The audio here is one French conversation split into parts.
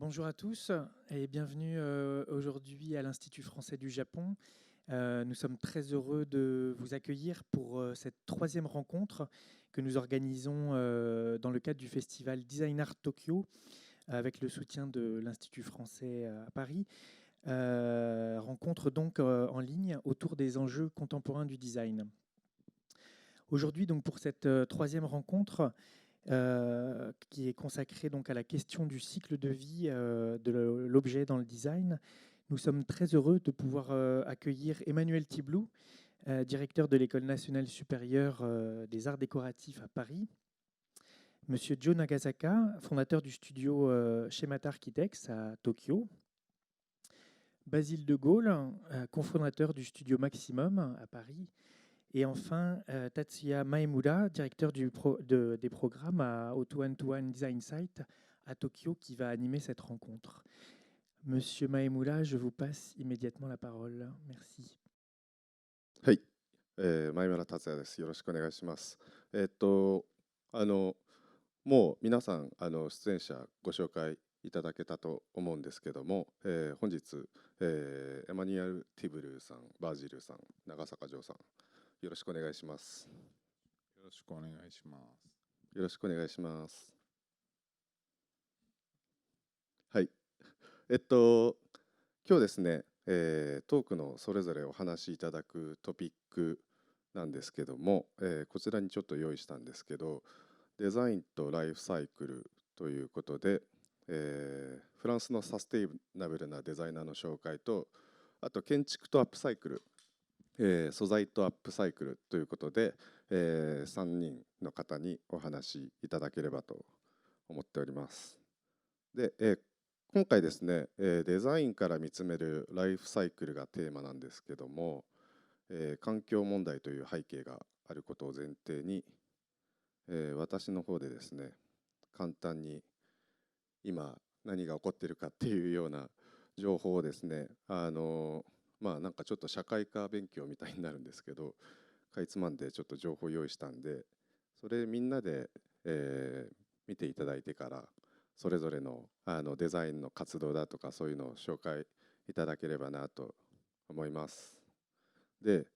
Bonjour à tous et bienvenue aujourd'hui à l'Institut français du Japon. Nous sommes très heureux de vous accueillir pour cette troisième rencontre que nous organisons dans le cadre du festival Design Art Tokyo avec le soutien de l'Institut français à Paris. Rencontre donc en ligne autour des enjeux contemporains du design. Aujourd'hui, donc pour cette troisième rencontre, qui est consacré donc à la question du cycle de vie de l'objet dans le design. Nous sommes très heureux de pouvoir accueillir Emmanuel Tiblou, directeur de l'École nationale supérieure des arts décoratifs à Paris, Monsieur Joe Nagasaka, fondateur du studio Shemata Architects à Tokyo, Basile de Gaulle, cofondateur du studio Maximum à Paris, et enfin, Tatsuya Maemura, directeur des programmes au One Design Site à Tokyo, qui va animer cette rencontre. Monsieur Maemura, je vous passe immédiatement la parole. Merci. はい、前村達也です。よろしくお願いします。あの、もう皆さん、出演者ご紹介いただけたと思うんですけども、本日、エマニュエル・ティブルーさん、バージルさん、長坂城さん、よろしくお願いします。よろしくお願いします。よろしくお願いします。はい。今日ですね、トークのそれぞれお話しいただくトピックなんですけども、こちらにちょっと用意したんですけど、デザインとライフサイクルということで、フランスのサステイナブルなデザイナーの紹介と、あと建築とアップサイクル、素材とアップサイクルということで、3人の方にお話しいただければと思っております。で、今回ですね、デザインから見つめるライフサイクルがテーマなんですけども、環境問題という背景があることを前提に、私の方でですね、簡単に今何が起こっているかっていうような情報をですね、なんかちょっと社会科勉強みたいになるんですけど、かいつまんでちょっと情報を用意したんで、それみんなで、見ていただいてから、それぞれの、デザインの活動だとかそういうのを紹介いただければなと思います。で、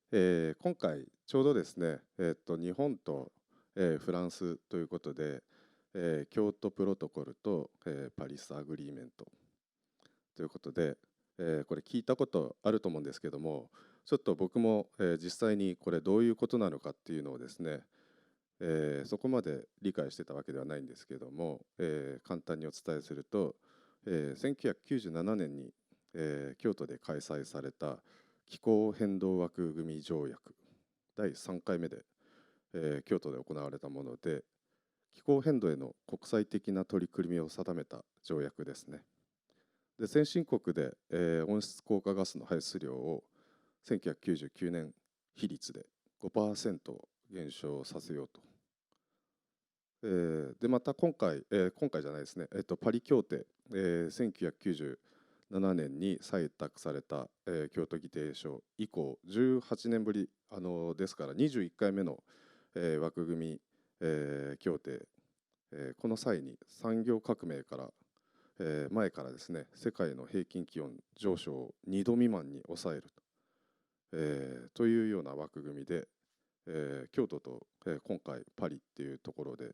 今回ちょうどですね、日本と、フランスということで、京都プロトコルと、パリスアグリーメントということで、これ聞いたことあると思うんですけども、ちょっと僕も、実際にこれどういうことなのかっていうのをですね、そこまで理解してたわけではないんですけども、簡単にお伝えすると、1997年に、京都で開催された気候変動枠組条約第3回目で、京都で行われたもので、気候変動への国際的な取り組みを定めた条約ですね。で、先進国で、温室効果ガスの排出量を1999年比率で 5% 減少させようと。でまた今回じゃないですね、パリ協定、1997年に採択された、京都議定書以降18年ぶり、ですから21回目の、枠組み、協定、この際に産業革命から、前からですね、世界の平均気温上昇を2度未満に抑えるというような枠組みで、京都と、今回パリっていうところで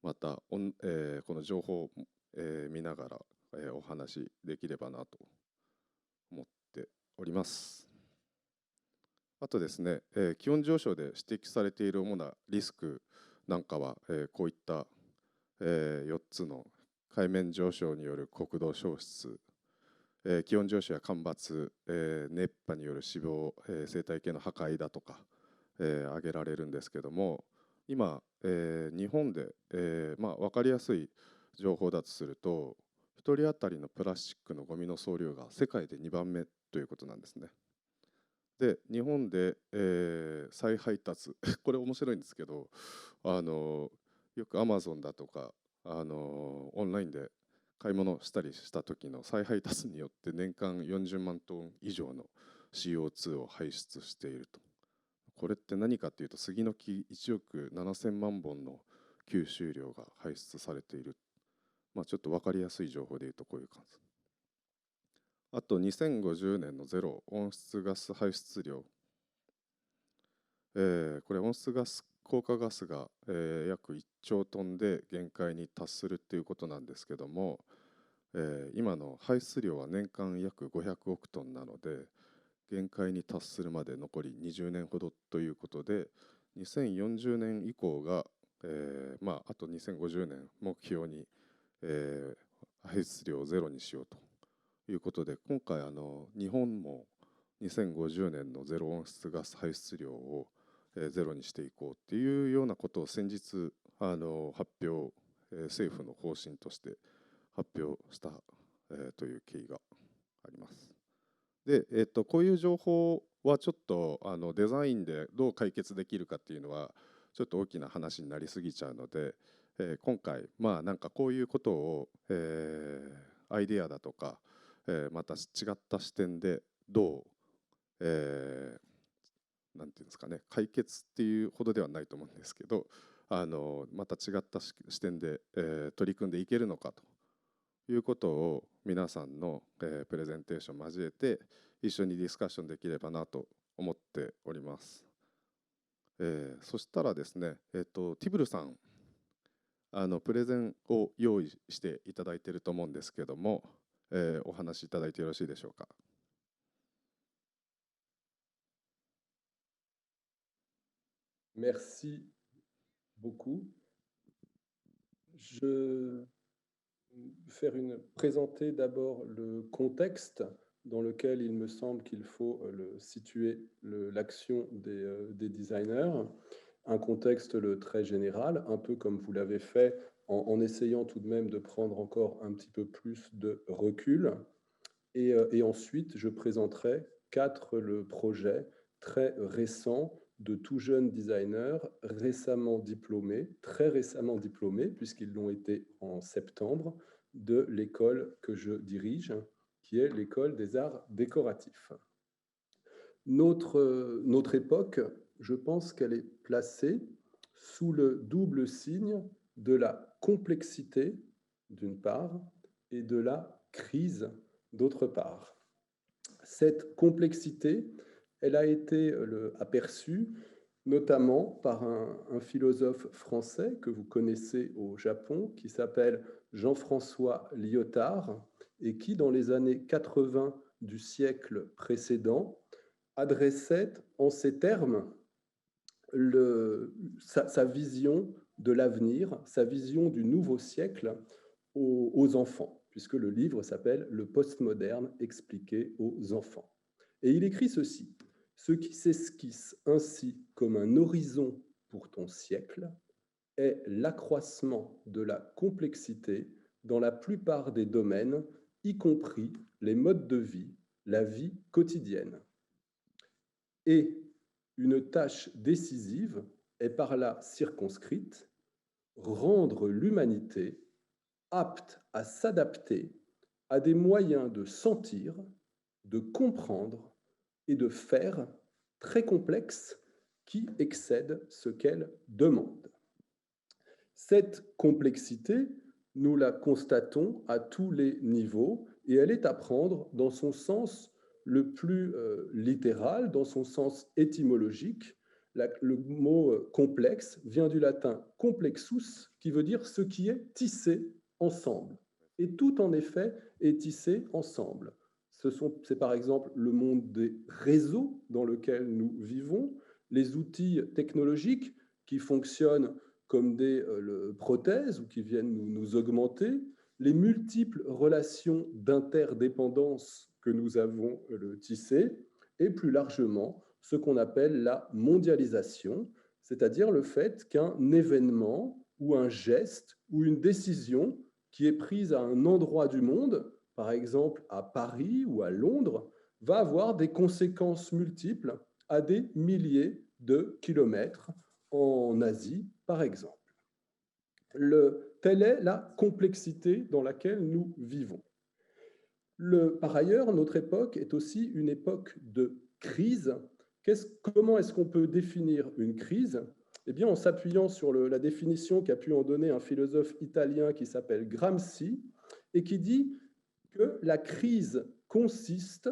またこの情報を、見ながら、お話できればなと思っております。あとですね、気温上昇で指摘されている主なリスクなんかは、こういった、4つの海面上昇による国土消失、気温上昇や干ばつ、熱波による死亡、生態系の破壊だとか、挙げられるんですけども、今、日本で、分かりやすい情報だとすると、1人当たりのプラスチックのゴミの総量が世界で2番目ということなんですね。で、日本で、再配達これ面白いんですけど、よくアマゾンだとか、オンラインで買い物したりした時の再配達によって年間40万トン以上の CO2 を排出していると。これって何かというと、杉の木1億7000万本の吸収量が排出されている。ちょっと分かりやすい情報で言うとこういう感じ。あと2050年のゼロ温室ガス排出量、これ温室ガス効果ガスが、約1兆トンで限界に達するっていうことなんですけども、今の排出量は年間約500億トンなので、限界に達するまで残り20年ほどということで、2040年以降が、あと2050年目標に、排出量をゼロにしようということで、今回日本も2050年のゼロ温室ガス排出量をゼロにしていこうっていうようなことを先日発表、政府の方針として発表した、という経緯があります。で、こういう情報はちょっとデザインでどう解決できるかっていうのはちょっと大きな話になりすぎちゃうので、今回なんかこういうことを、アイデアだとか、また違った視点でどう、なんていうんですかね、解決っていうほどではないと思うんですけど、また違った視点で、取り組んでいけるのかということを皆さんの、プレゼンテーションを交えて一緒にディスカッションできればなと思っております。そしたらですね、ティブルさん、プレゼンを用意していただいていると思うんですけども、お話しいただいてよろしいでしょうか。Merci beaucoup. Je vais présenter d'abord le contexte dans lequel il me semble qu'il faut situer l'action des designers, un contexte très général, un peu comme vous l'avez fait en essayant tout de même de prendre encore un petit peu plus de recul. Et ensuite, je présenterai 4 projets très récents de tout jeunes designers récemment diplômés, très récemment diplômés, puisqu'ils l'ont été en septembre, de l'école que je dirige, qui est l'école des arts décoratifs. Notre époque, je pense qu'elle est placée sous le double signe de la complexité, d'une part, et de la crise, d'autre part. Cette complexité, elle a été aperçue notamment par un philosophe français que vous connaissez au Japon, qui s'appelle Jean-François Lyotard, et qui, dans les années 80 du siècle précédent, adressait en ces termes sa vision de l'avenir, sa vision du nouveau siècle aux enfants, puisque le livre s'appelle « Le postmoderne expliqué aux enfants ». Et il écrit ceci: « Ce qui s'esquisse ainsi comme un horizon pour ton siècle est l'accroissement de la complexité dans la plupart des domaines, y compris les modes de vie, la vie quotidienne. Et une tâche décisive est par là circonscrite, rendre l'humanité apte à s'adapter à des moyens de sentir, de comprendre et de faire très complexes qui excèdent ce qu'elle demande. » Cette complexité, nous la constatons à tous les niveaux et elle est à prendre dans son sens le plus littéral, dans son sens étymologique. Le mot complexe vient du latin complexus, qui veut dire ce qui est tissé ensemble. Et tout, en effet, est tissé ensemble. C'est par exemple le monde des réseaux dans lequel nous vivons, les outils technologiques qui fonctionnent comme des prothèses ou qui viennent nous augmenter, les multiples relations d'interdépendance que nous avons tissées, et plus largement ce qu'on appelle la mondialisation, c'est-à-dire le fait qu'un événement ou un geste ou une décision qui est prise à un endroit du monde, par exemple à Paris ou à Londres, va avoir des conséquences multiples à des milliers de kilomètres en Asie, par exemple. Telle est la complexité dans laquelle nous vivons. Par ailleurs, notre époque est aussi une époque de crise. Comment est-ce qu'on peut définir une crise? Eh bien, en s'appuyant sur la définition qu'a pu en donner un philosophe italien qui s'appelle Gramsci, et qui dit que la crise consiste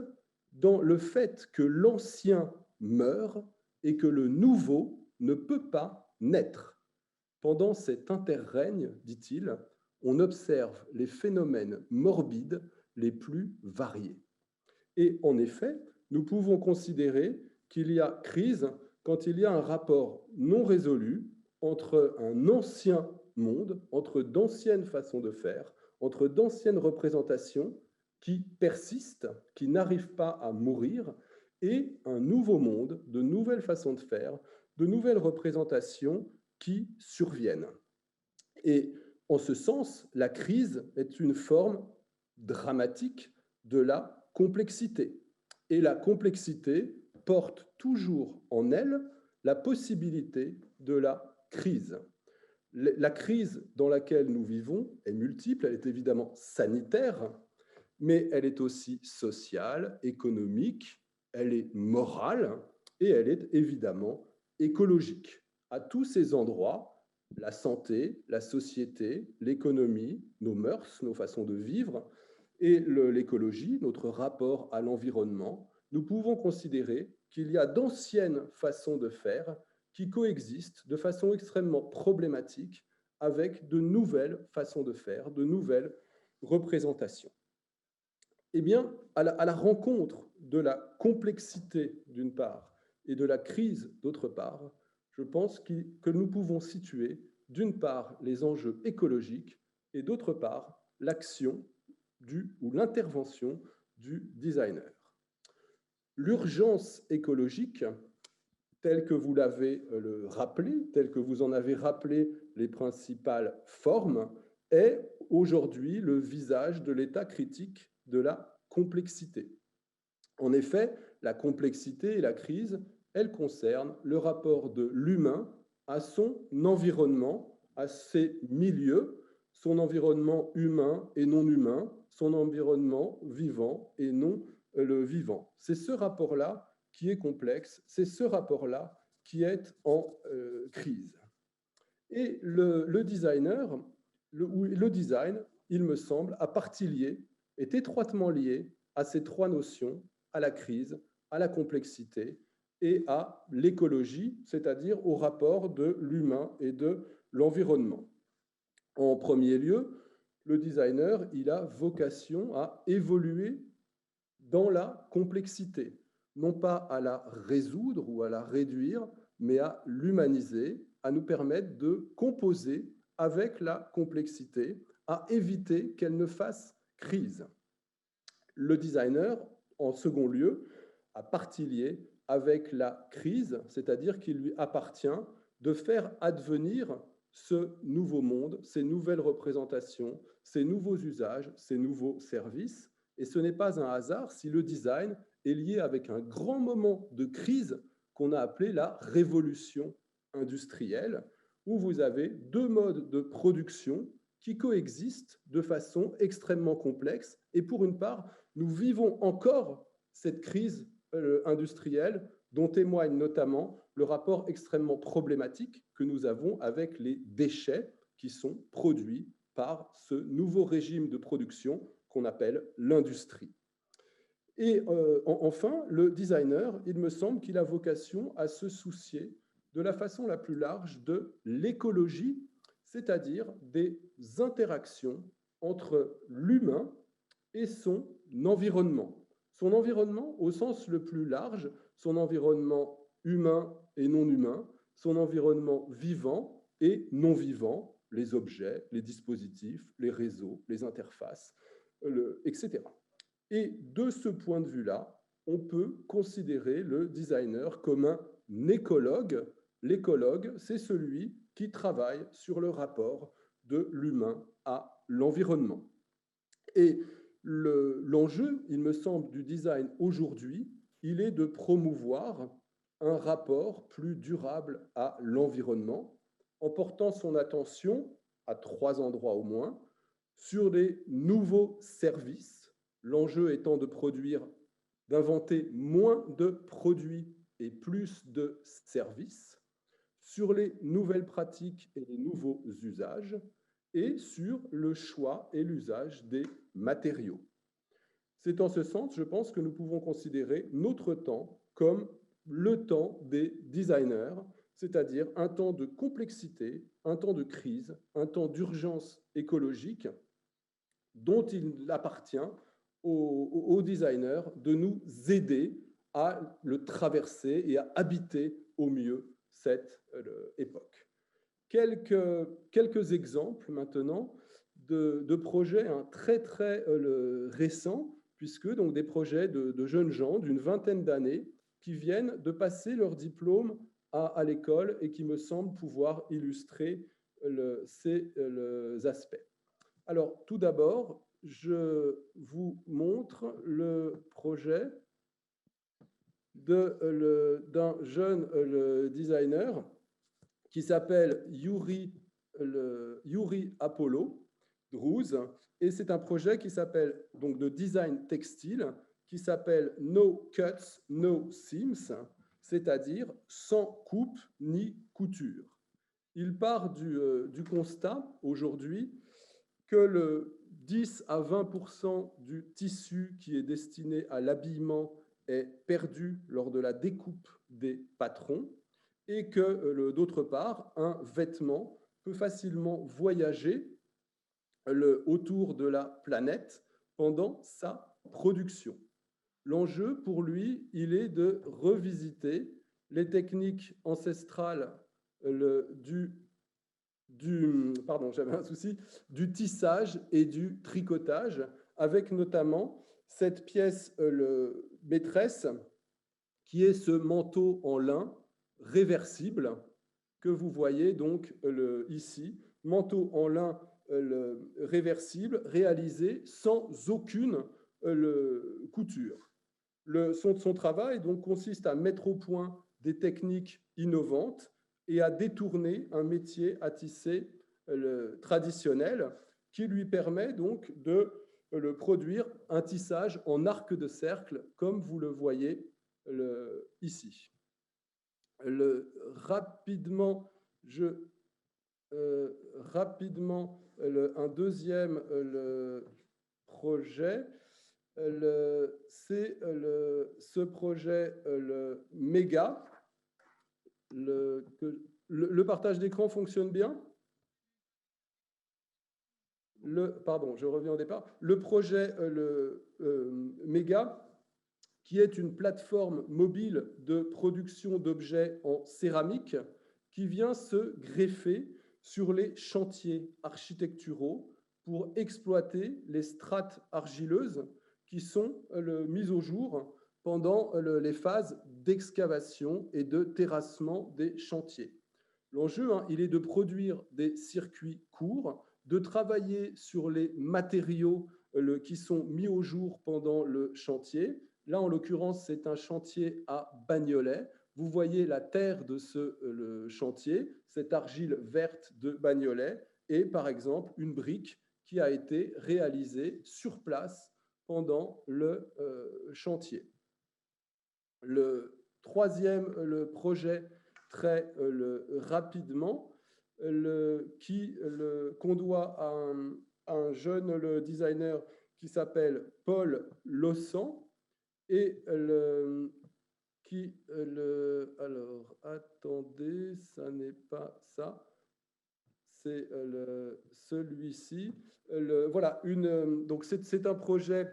dans le fait que l'ancien meurt et que le nouveau ne peut pas naître. Pendant cet interrègne, dit-il, on observe les phénomènes morbides les plus variés. Et en effet, nous pouvons considérer qu'il y a crise quand il y a un rapport non résolu entre un ancien monde, entre d'anciennes façons de faire, entre d'anciennes représentations qui persistent, qui n'arrivent pas à mourir, et un nouveau monde, de nouvelles façons de faire, de nouvelles représentations qui surviennent. Et en ce sens, la crise est une forme dramatique de la complexité. Et la complexité porte toujours en elle la possibilité de la crise. La crise dans laquelle nous vivons est multiple, elle est évidemment sanitaire, mais elle est aussi sociale, économique, elle est morale et elle est évidemment écologique. À tous ces endroits, la santé, la société, l'économie, nos mœurs, nos façons de vivre et l'écologie, notre rapport à l'environnement, nous pouvons considérer qu'il y a d'anciennes façons de faire qui coexistent de façon extrêmement problématique avec de nouvelles façons de faire, de nouvelles représentations. Eh bien, à la rencontre de la complexité d'une part et de la crise d'autre part, je pense que nous pouvons situer d'une part les enjeux écologiques et d'autre part l'action ou l'intervention du designer. L'urgence écologique, telle que vous l'avez rappelé, telle que vous en avez rappelé les principales formes, est aujourd'hui le visage de l'état critique de la complexité. En effet, la complexité et la crise, elles concernent le rapport de l'humain à son environnement, à ses milieux, son environnement humain et non humain, son environnement vivant et non le vivant. C'est ce rapport-là qui est complexe, c'est ce rapport-là qui est en crise. Et le designer, le design, il me semble, à partie liée, est étroitement lié à ces trois notions, à la crise, à la complexité et à l'écologie, c'est-à-dire au rapport de l'humain et de l'environnement. En premier lieu, le designer, il a vocation à évoluer dans la complexité, non pas à la résoudre ou à la réduire, mais à l'humaniser, à nous permettre de composer avec la complexité, à éviter qu'elle ne fasse crise. Le designer, en second lieu, a partie liée avec la crise, c'est-à-dire qu'il lui appartient de faire advenir ce nouveau monde, ces nouvelles représentations, ces nouveaux usages, ces nouveaux services. Et ce n'est pas un hasard si le design est lié avec un grand moment de crise qu'on a appelé la révolution industrielle, où vous avez deux modes de production qui coexistent de façon extrêmement complexe. Et pour une part, nous vivons encore cette crise industrielle dont témoigne notamment le rapport extrêmement problématique que nous avons avec les déchets qui sont produits par ce nouveau régime de production qu'on appelle l'industrie. Et enfin, le designer, il me semble qu'il a vocation à se soucier de la façon la plus large de l'écologie, c'est-à-dire des interactions entre l'humain et son environnement. Son environnement au sens le plus large, son environnement humain et non humain, son environnement vivant et non vivant, les objets, les dispositifs, les réseaux, les interfaces, etc. Et de ce point de vue-là, on peut considérer le designer comme un écologue. L'écologue, c'est celui qui travaille sur le rapport de l'humain à l'environnement. Et l'enjeu, il me semble, du design aujourd'hui, il est de promouvoir un rapport plus durable à l'environnement en portant son attention à trois endroits au moins sur des nouveaux services, l'enjeu étant de produire, d'inventer moins de produits et plus de services, sur les nouvelles pratiques et les nouveaux usages, et sur le choix et l'usage des matériaux. C'est en ce sens, je pense, que nous pouvons considérer notre temps comme le temps des designers, c'est-à-dire un temps de complexité, un temps de crise, un temps d'urgence écologique dont il appartient aux designers de nous aider à le traverser et à habiter au mieux cette époque. Quelques exemples maintenant de projets très récents, puisque donc des projets de jeunes gens d'une vingtaine d'années qui viennent de passer leur diplôme à l'école et qui me semblent pouvoir illustrer ces aspects. Alors, tout d'abord, je vous montre le projet d'un jeune designer qui s'appelle Yuri Apollo Druz, et c'est un projet qui s'appelle donc de design textile, qui s'appelle No Cuts, No Seams, c'est-à-dire sans coupe ni couture. Il part du constat aujourd'hui que le 10 à 20% du tissu qui est destiné à l'habillement est perdu lors de la découpe des patrons, et que, d'autre part, un vêtement peut facilement voyager autour de la planète pendant sa production. L'enjeu pour lui, il est de revisiter les techniques ancestrales du tissage et du tricotage, avec notamment cette pièce maîtresse qui est ce manteau en lin réversible que vous voyez donc ici, manteau en lin réversible réalisé sans aucune couture. Son travail donc consiste à mettre au point des techniques innovantes et à détourner un métier à tisser traditionnel qui lui permet donc de produire un tissage en arc de cercle comme vous le voyez ici. Rapidement, un deuxième projet, c'est ce projet MEGA. Le partage d'écran fonctionne bien ? Pardon, je reviens au départ. Le projet MEGA, qui est une plateforme mobile de production d'objets en céramique qui vient se greffer sur les chantiers architecturaux pour exploiter les strates argileuses qui sont mises au jour pendant les phases d'excavation et de terrassement des chantiers. L'enjeu, il est de produire des circuits courts, de travailler sur les matériaux qui sont mis au jour pendant le chantier. Là, en l'occurrence, c'est un chantier à Bagnolet. Vous voyez la terre de ce chantier, cette argile verte de Bagnolet, et par exemple une brique qui a été réalisée sur place pendant le chantier. Le troisième projet, très rapidement, qu'on doit à un jeune designer qui s'appelle Paul Lossan, et alors, attendez, ça n'est pas ça, c'est celui-ci. Voilà, donc c'est un projet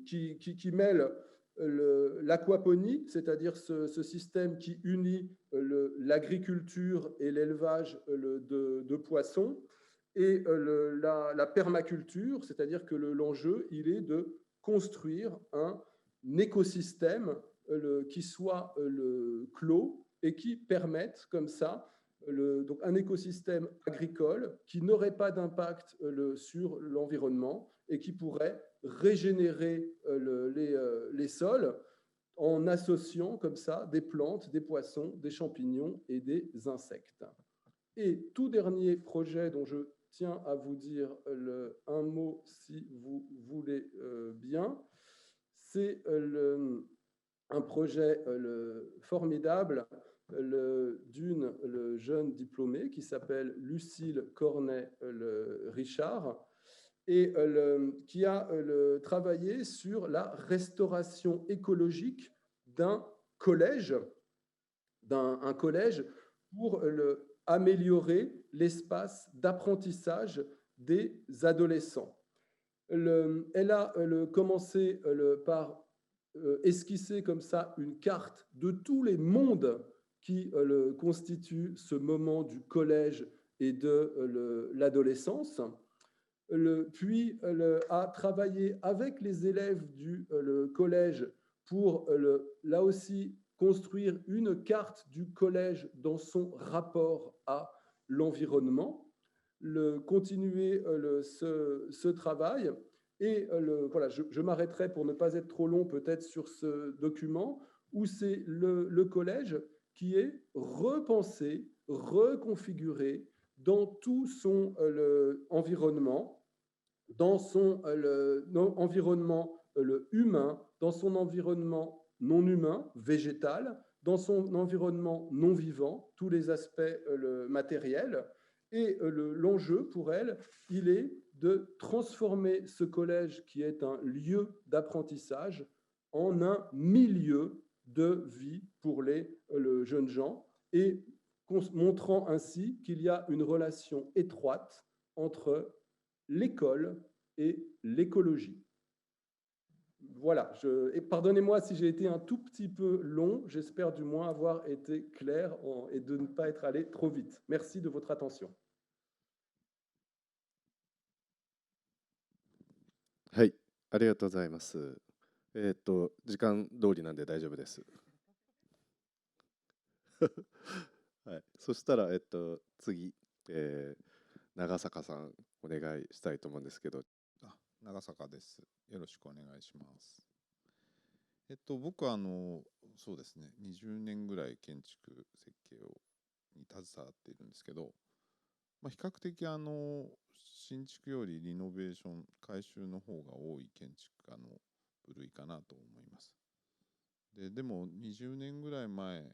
qui mêle l'aquaponie, c'est-à-dire ce système qui unit l'agriculture et l'élevage de poissons, et la permaculture, c'est-à-dire que l'enjeu, il est de construire un écosystème qui soit clos et qui permette comme ça donc un écosystème agricole qui n'aurait pas d'impact sur l'environnement et qui pourrait régénérer les sols en associant comme ça des plantes, des poissons, des champignons et des insectes. Et tout dernier projet dont je tiens à vous dire un mot si vous voulez bien, c'est un projet formidable d'une jeune diplômée qui s'appelle Lucille Cornet-Richard et qui a travaillé sur la restauration écologique d'un collège, un collège pour améliorer l'espace d'apprentissage des adolescents. Elle a commencé par esquisser comme ça une carte de tous les mondes qui constituent ce moment du collège et de l'adolescence. Puis a travaillé avec les élèves du collège pour là aussi construire une carte du collège dans son rapport à l'environnement, continuer ce travail. Et voilà, je m'arrêterai pour ne pas être trop long peut-être sur ce document, où c'est le collège qui est repensé, reconfiguré dans tout son environnement, dans son environnement humain, dans son environnement non humain, végétal, dans son environnement non vivant, tous les aspects matériels. Et l'enjeu pour elle, il est de transformer ce collège qui est un lieu d'apprentissage en un milieu de vie pour les jeunes gens, et montrant ainsi qu'il y a une relation étroite entre l'école et l'écologie. Voilà, et pardonnez-moi si j'ai été un tout petit peu long, j'espère du moins avoir été clair et de ne pas être allé trop vite. Merci de votre attention. はい、ありがとうございます。時間通りなんで大丈夫です。はい、そしたら、次、長坂さん、お願いしたいと思うんですけど。長坂です。よろしくお願いします。僕はそうですね、20年ぐらい建築設計に携わっているんですけど、比較的新築よりリノベーション、改修の方が多い建築家の部類かなと思います。でも20年ぐらい前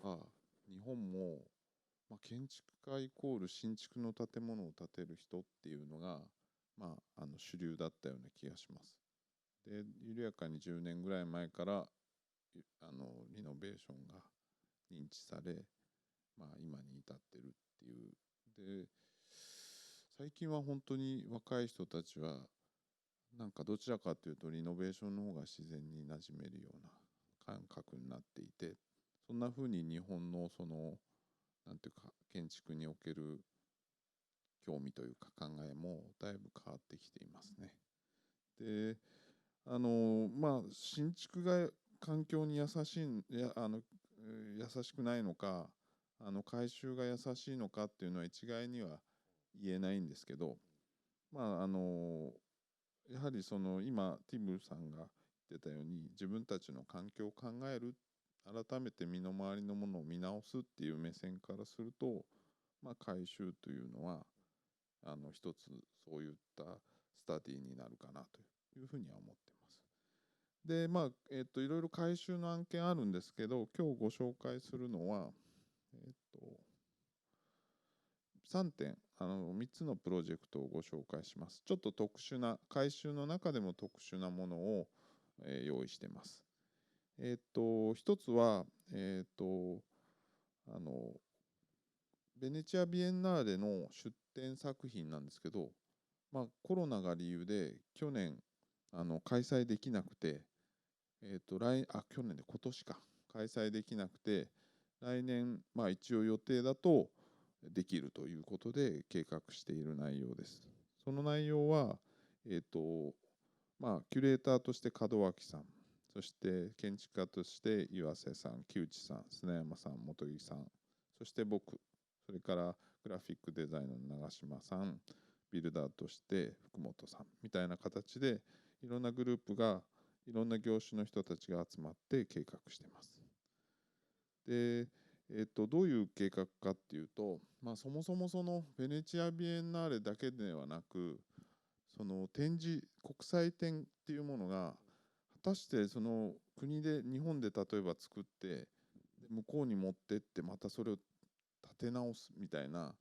は日本も、建築家イコール新築の建物を建てる人っていうのが、主流だったような気がします。で、緩やかに10年ぐらい前からリノベーションが認知され、今に至ってるっていう。で、最近は本当に若い人たちはなんかどちらかというとリノベーションの方が自然に馴染めるような感覚になっていて、そんな風に日本のなんていうか建築における興味というか考えもだいぶ変わってきていますね。で、新築が環境に優しくないのか、改修が優しいのかっていうのは一概には言えないんですけど、やはり今ティムさんが言ってたように自分たちの環境を考える、改めて身の回りのものを見直すっていう目線からすると、改修というのは一つそういったスタディになるかなというふうには思ってます。で、いろいろ改修の案件あるんですけど、今日ご紹介するのは、3点、3つのプロジェクトをご紹介します。ちょっと特殊な、改修の中でも特殊なものを、用意してます。一つは、ベネチア・ビエンナーレの出展作品なんですけど、コロナが理由で去年開催できなくて、去年で今年か開催できなくて、来年一応予定だとできるということで計画している内容です。その内容は、キュレーターとして門脇さん、そして建築家として岩瀬さん、木内さん、砂山さん、本木さん、そして僕、それからグラフィックデザインの長島さん、ビルダーとして福本さんみたいな形で、いろんなグループが、いろんな業種の人たちが集まって計画しています。で、どういう計画かっていうと、そもそもベネチア・ビエンナーレだけではなく、展示、国際展っていうものが、果たして国で、日本で例えば作って、向こうに持ってってまたそれを立て直すみたいな、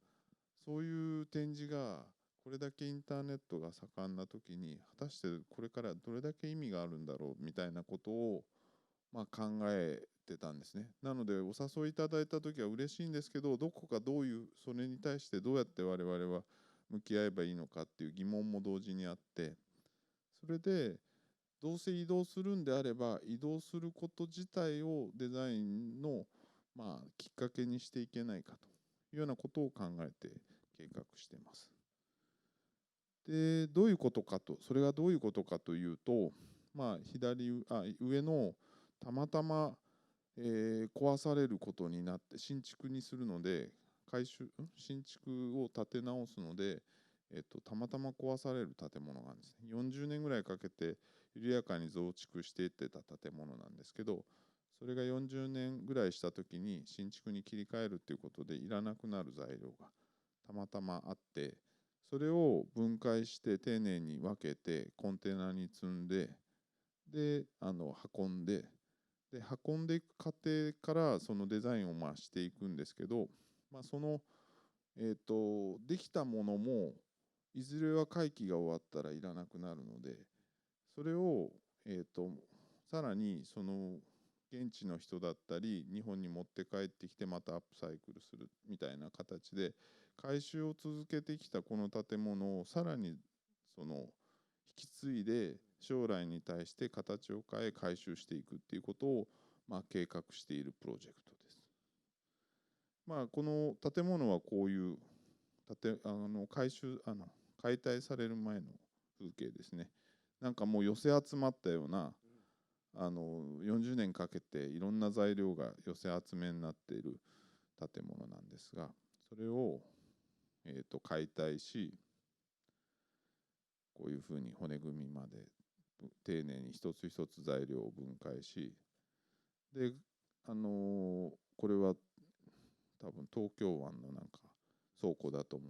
そういう展示がこれだけインターネットが盛んな時に果たしてこれからどれだけ意味があるんだろうみたいなことを考えてたんですね。なのでお誘いいただいた時は嬉しいんですけど、どこかどういうそれに対してどうやって我々は向き合えばいいのかっていう疑問も同時にあって、それでどうせ移動するんであれば移動すること自体をデザインのきっかけにしていけないかというようなことを考えて計画しています。で、どういうことかと、それがどういうことかというと、上のたまたま、壊されることになって新築にするので新築を建て直すので、たまたま壊される建物があるんですね。40年ぐらいかけて緩やかに増築していってた建物なんですけど、それが40年ぐらいした時に新築に切り替えるっていうことでいらなくなる材料がたまたまあって、それを分解して丁寧に分けてコンテナに積んで、で運んで、運んでいく過程からそのデザインをしていくんですけど、その、できたものもいずれは会期が終わったらいらなくなるので、それを、さらにその現地の人だったり日本に持って帰ってきてまたアップサイクルするみたいな形で改修を続けてきたこの建物をさらにその引き継いで将来に対して形を変え改修していくっていうことを計画しているプロジェクトです。この建物はこういう解体される前の風景ですね。なんかもう寄せ集まったような40年かけていろんな材料が寄せ集めになっている建物なんですが、それを、解体し、こういうふうに骨組みまで丁寧に一つ一つ材料を分解し、で、これは多分東京湾のなんか倉庫だと思う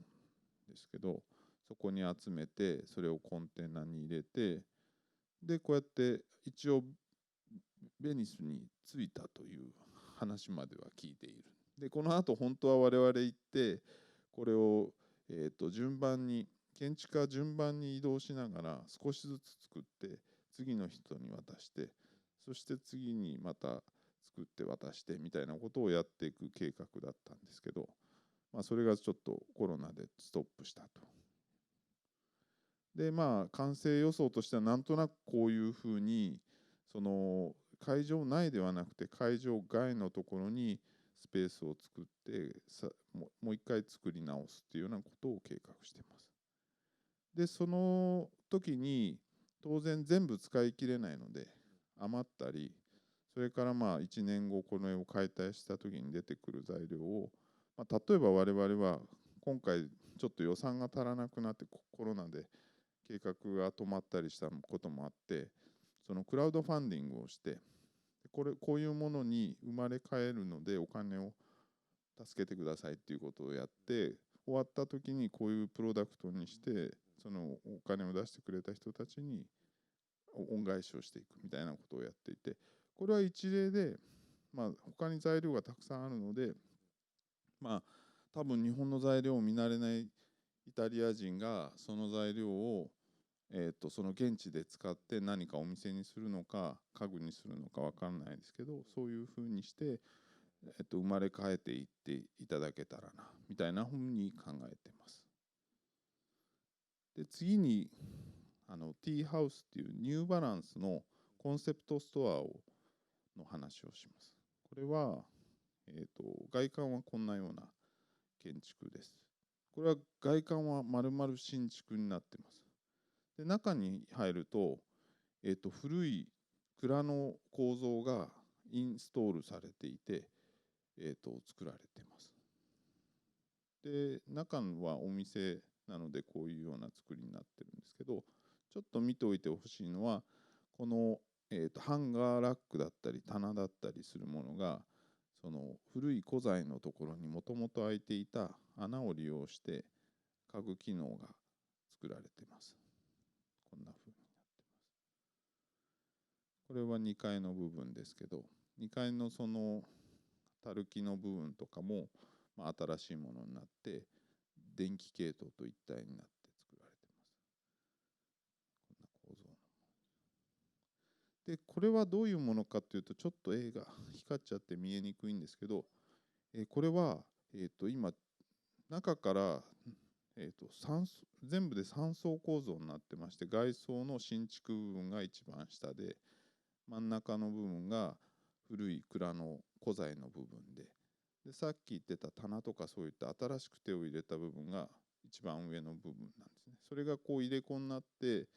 んですけど、そこに集めてそれをコンテナに入れて、でこうやって一応ベニスに着いたという話までは聞いている。でこの後本当は我々行ってこれを、順番に建築家順番に移動しながら少しずつ作って次の人に渡して、そして次にまた作って渡してみたいなことをやっていく計画だったんですけど、それがちょっとコロナでストップしたと。で完成予想としてはなんとなくこういうふうにその会場内ではなくて会場外のところにスペースを作ってもう一回作り直すっていうようなことを計画しています。でその時に当然全部使い切れないので余ったり、それから1年後この絵を解体した時に出てくる材料を、例えば我々は今回ちょっと予算が足らなくなってコロナで計画が止まったりしたこともあって、そのクラウドファンディングをして、こういうものに生まれ変えるのでお金を助けてくださいっていうことをやって、終わった時にこういうプロダクトにしてそのお金を出してくれた人たちに恩返しをしていくみたいなことをやっていて、これは一例で、他に材料がたくさんあるので、多分日本の材料を見慣れないイタリア人がその材料をその現地で使って何かお店にするのか家具にするのか分かんないですけど、そういうふうにして、生まれ変えていっていただけたらなみたいなふうに考えています。で次にティーハウスっていうニューバランスのコンセプトストアの話をします。これは、外観はこんなような建築です。これは外観は丸々新築になっています。で中に入ると、古い蔵の構造がインストールされていて、作られています。で中はお店なのでこういうような作りになってるんですけど、ちょっと見ておいてほしいのはこの、ハンガーラックだったり棚だったりするものがその古い古材のところにもともと開いていた穴を利用して家具機能が作られています。こんな風になってます。これは2階の部分ですけど、2階のそのたるきの部分とかも、新しいものになって電気系統と一体になって作られています。こんな構造で、これはどういうものかというと、ちょっと絵が光っちゃって見えにくいんですけど、これは、今中から全部で3層構造になってまして、外装の新築部分が一番下で、真ん中の部分が古い蔵の古材の部分で、さっき言ってた棚とかそういった新しく手を入れた部分が一番上の部分なんですね。それがこう入れ子になって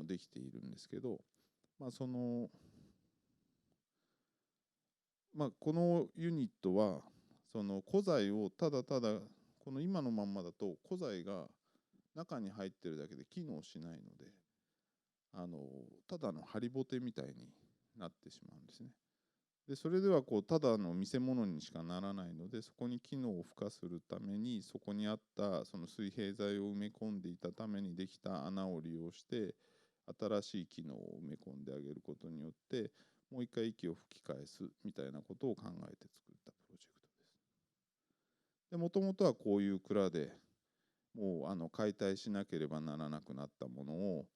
できているんですけど、このユニットはその古材をただただこの今のまんまだと古材が中に入ってるだけで機能しないので、ただのハリボテみたいになってしまうんですね。でそれではただの見せ物にしかならないので、そこに機能を付加するために、そこにあったその水平剤を埋め込んでいたためにできた穴を利用して新しい機能を埋め込んであげることによって、もう一回息を吹き返すみたいなことを考えて作ったプロジェクトです。でもともとはこういう蔵でもう解体しなければならなくなったものを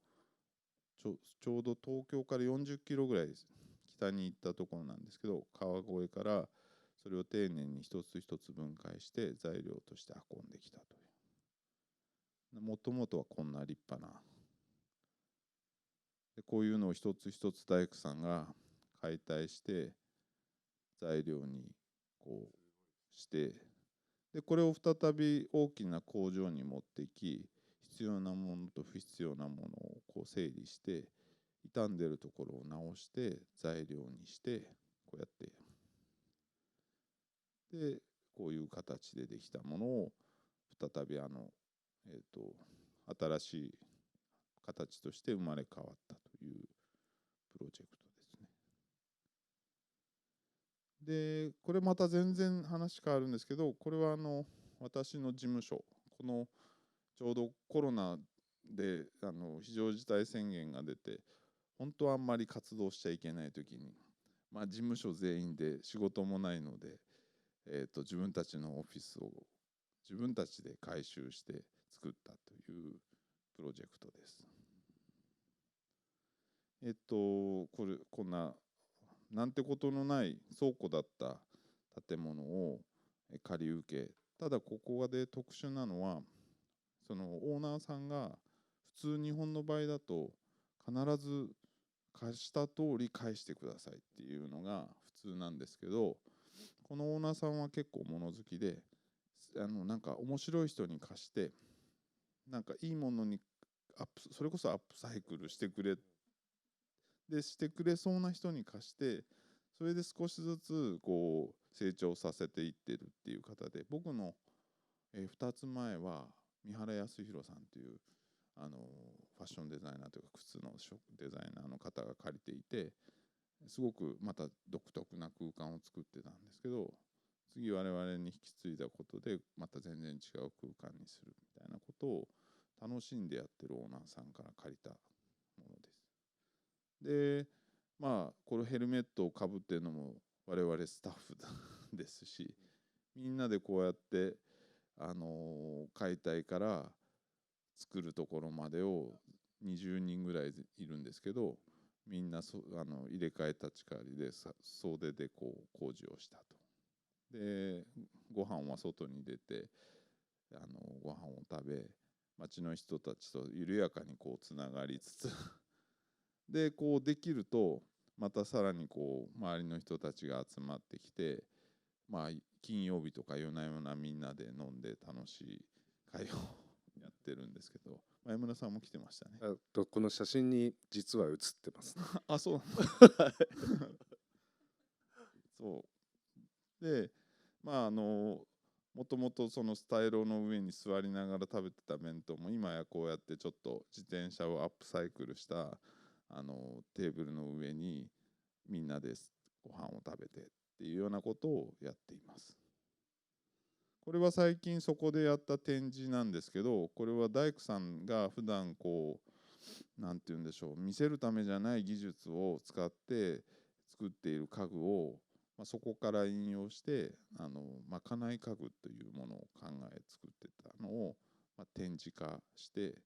ちょうど東京から40キロぐらい北に行ったところなんですけど、川越からそれを丁寧に一つ一つ分解して材料として運んできたという。もともとはこんな立派なで、こういうのを一つ一つ大工さんが解体して材料にこうして、でこれを再び大きな工場に持っていき、必要なものと不必要なものをこう整理して、傷んでるところを直して材料にして、こうやってでこういう形でできたものを再び新しい形として生まれ変わったというプロジェクトですね。でこれまた全然話変わるんですけど、これは私の事務所、このちょうどコロナで非常事態宣言が出て、本当はあんまり活動しちゃいけない時に、事務所全員で仕事もないので、自分たちのオフィスを自分たちで改修して作ったというプロジェクトです。こんななんてことのない倉庫だった建物を借り受け、ただここで特殊なのは、そのオーナーさんが普通日本の場合だと必ず貸した通り返してくださいっていうのが普通なんですけど、このオーナーさんは結構物好きで、なんか面白い人に貸して、なんかいいものにそれこそアップサイクルしてくれしてくれそうな人に貸して、それで少しずつこう成長させていってるっていう方で、僕の2つ前は三原康弘さんというファッションデザイナーというか靴のデザイナーの方が借りていて、すごくまた独特な空間を作ってたんですけど、次我々に引き継いだことでまた全然違う空間にするみたいなことを楽しんでやってるオーナーさんから借りたものです。でこのヘルメットをかぶってるのも我々スタッフですし、みんなでこうやって解体から作るところまでを20人ぐらいいるんですけど、みんな入れ替え立ち替わりで総出でこう工事をしたと。でご飯は外に出てご飯を食べ、町の人たちと緩やかにこうつながりつつでこうできると、またさらにこう周りの人たちが集まってきて、金曜日とか夜な夜なみんなで飲んで楽しい会をやってるんですけど、前村さんも来てましたね。この写真に実は写ってます、ね。あ、そうそうで、もともとそのスタイロの上に座りながら食べてた弁当も、今やこうやってちょっと自転車をアップサイクルしたテーブルの上にみんなでご飯を食べてっていうようなことをやっています。これは最近そこでやった展示なんですけど、これは大工さんが普段こうなんて言うんでしょう、見せるためじゃない技術を使って作っている家具をそこから引用してまかない家具というものを考え作ってたのを、展示化して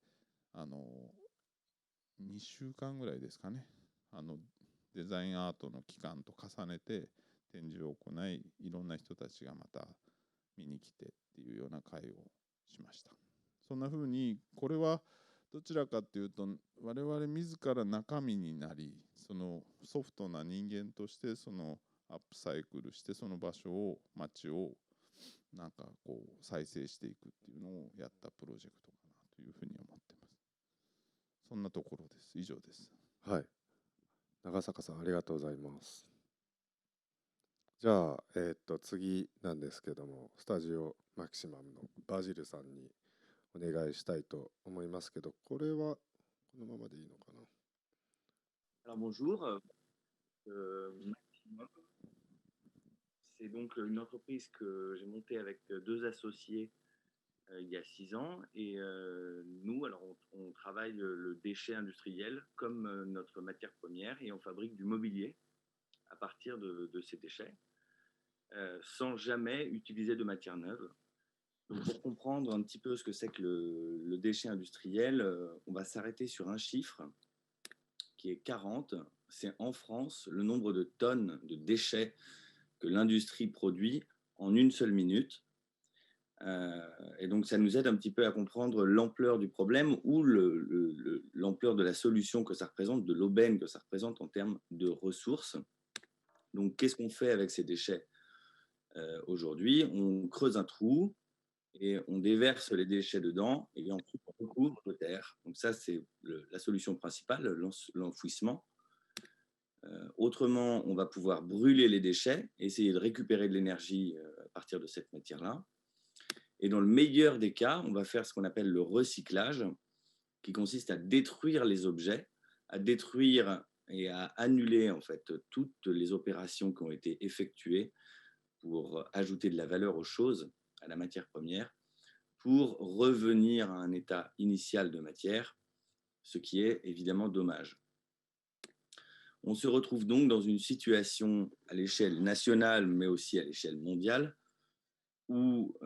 2週間ぐらいですかね、デザインアートの期間と重ねて展示を行い、いろんな人たちがまた見に来てっていうような会をしました。そんな風に、これはどちらかというと我々自ら中身になり、そのソフトな人間としてそのアップサイクルして、その場所を街をなんかこう再生していくっていうのをやったプロジェクトかなというふうに思ってます。そんなところです。以上です。はい。長坂さん、ありがとうございます。じゃあ、次なんですけども、スタジオマキシマムのバジルさんにお願いしたいと思いますけど、これはこのままでいいのかな。Alors bonjour, Maximum, c'est donc une entreprise que j'ai montée avec deux associés il y a 6 ans. Et nous, alors on travaille le déchet industriel comme notre matière première et on fabrique du mobilier à partir de ces déchets sans jamais utiliser de matière neuve. Donc pour comprendre un petit peu ce que c'est que le déchet industriel, on va s'arrêter sur un chiffre qui est 40. C'est en France le nombre de tonnes de déchets que l'industrie produit en une seule minute. Et donc, ça nous aide un petit peu à comprendre l'ampleur du problème ou l'ampleur de la solution que ça représente, de l'aubaine que ça représente en termes de ressources. Donc, qu'est-ce qu'on fait avec ces déchets aujourd'hui? On creuse un trou et on déverse les déchets dedans et ensuite on recouvre de terre. Donc, ça, c'est la solution principale, l'enfouissement. Autrement, on va pouvoir brûler les déchets, essayer de récupérer de l'énergie à partir de cette matière-là. Et dans le meilleur des cas, on va faire ce qu'on appelle le recyclage, qui consiste à détruire les objets, à détruire et à annuler en fait toutes les opérations qui ont été effectuées pour ajouter de la valeur aux choses, à la matière première, pour revenir à un état initial de matière, ce qui est évidemment dommage. On se retrouve donc dans une situation à l'échelle nationale, mais aussi à l'échelle mondiale, où,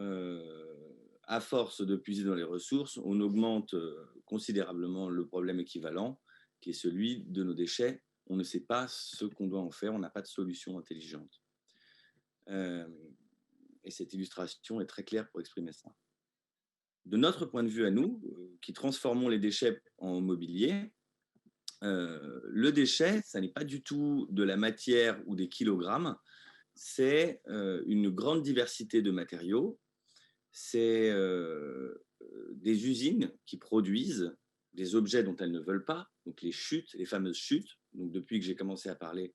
à force de puiser dans les ressources, on augmente considérablement le problème équivalent, qui est celui de nos déchets. On ne sait pas ce qu'on doit en faire, on n'a pas de solution intelligente. Et cette illustration est très claire pour exprimer ça. De notre point de vue à nous, qui transformons les déchets en mobilier, le déchet, ça n'est pas du tout de la matière ou des kilogrammes, c'est une grande diversité de matériaux, c'est des usines qui produisent des objets dont elles ne veulent pas, donc les chutes, les fameuses chutes. Donc depuis que j'ai commencé à parler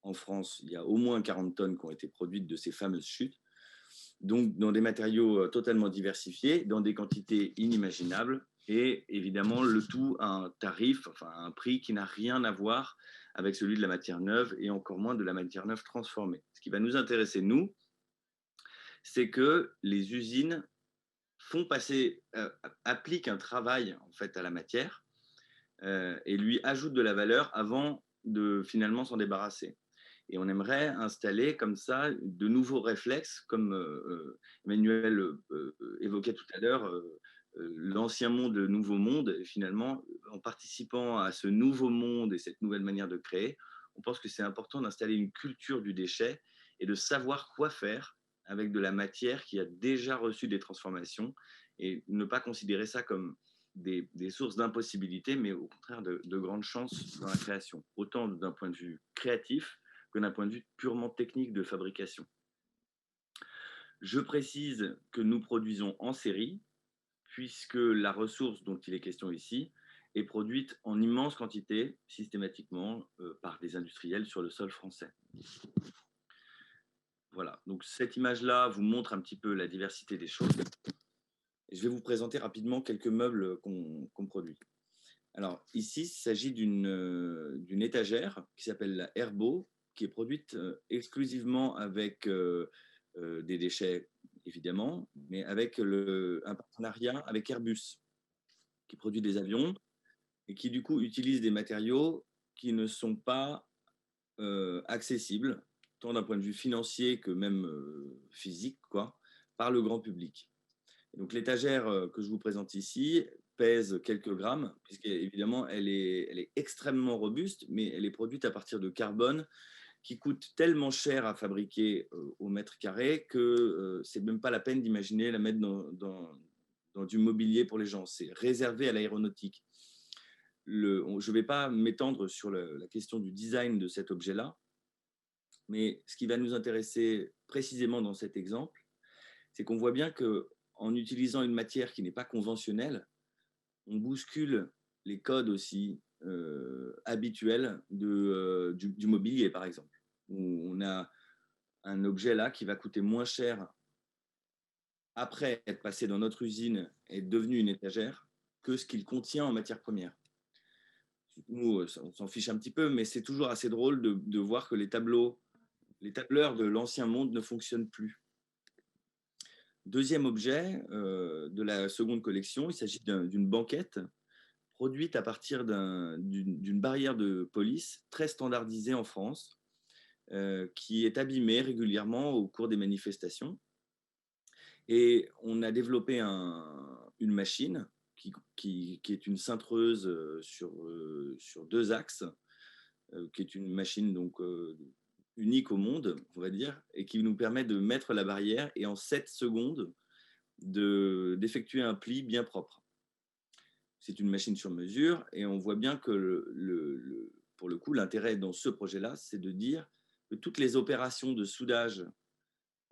en France, il y a au moins 40 tonnes qui ont été produites de ces fameuses chutes, donc dans des matériaux totalement diversifiés, dans des quantités inimaginables, et évidemment le tout à un tarif, enfin un prix qui n'a rien à voir avec celui de la matière neuve et encore moins de la matière neuve transformée. Ce qui va nous intéresser, nous, c'est que les usines appliquent un travail en fait à la matière et lui ajoutent de la valeur avant de finalement s'en débarrasser. Et on aimerait installer comme ça de nouveaux réflexes, comme Emmanuel évoquait tout à l'heure, l'ancien monde, le nouveau monde. Et finalement, en participant à ce nouveau monde et cette nouvelle manière de créer, on pense que c'est important d'installer une culture du déchet et de savoir quoi faire avec de la matière qui a déjà reçu des transformations et ne pas considérer ça comme des sources d'impossibilité, mais au contraire de grandes chances dans la création, autant d'un point de vue créatif que d'un point de vue purement technique de fabrication. Je précise que nous produisons en série, puisque la ressource dont il est question ici est produite en immense quantité, systématiquement, par des industriels sur le sol français. Voilà, donc cette image-là vous montre un petit peu la diversité des choses. Et je vais vous présenter rapidement quelques meubles qu'on produit. Alors ici, il s'agit d'une étagère qui s'appelle la Herbo, qui est produite exclusivement avec des déchets, évidemment, mais avec un partenariat avec Airbus, qui produit des avions et qui, du coup, utilise des matériaux qui ne sont pas accessibles tant d'un point de vue financier que même physique, quoi, par le grand public. Et donc l'étagère que je vous présente ici pèse quelques grammes, puisqu'évidemment elle est extrêmement robuste, mais elle est produite à partir de carbone qui coûte tellement cher à fabriquer au mètre carré que c'est même pas la peine d'imaginer la mettre dans du mobilier pour les gens. C'est réservé à l'aéronautique. Je ne vais pas m'étendre sur la question du design de cet objet-là, mais ce qui va nous intéresser précisément dans cet exemple, c'est qu'on voit bien qu'en utilisant une matière qui n'est pas conventionnelle, on bouscule les codes aussi habituels du mobilier, par exemple. Où on a un objet là qui va coûter moins cher après être passé dans notre usine et être devenu une étagère que ce qu'il contient en matière première. Nous, on s'en fiche un petit peu, mais c'est toujours assez drôle de voir que les tableurs de l'ancien monde ne fonctionnent plus. Deuxième objet de la seconde collection, il s'agit d'une banquette produite à partir d'une barrière de police très standardisée en France, qui est abîmée régulièrement au cours des manifestations. Et on a développé une machine qui est une cintreuse sur 2 axes, qui est une machine donc unique au monde, on va dire, et qui nous permet de mettre la barrière et en 7 secondes d'effectuer un pli bien propre. C'est une machine sur mesure et on voit bien que pour le coup, l'intérêt dans ce projet-là, c'est de dire que toutes les opérations de soudage,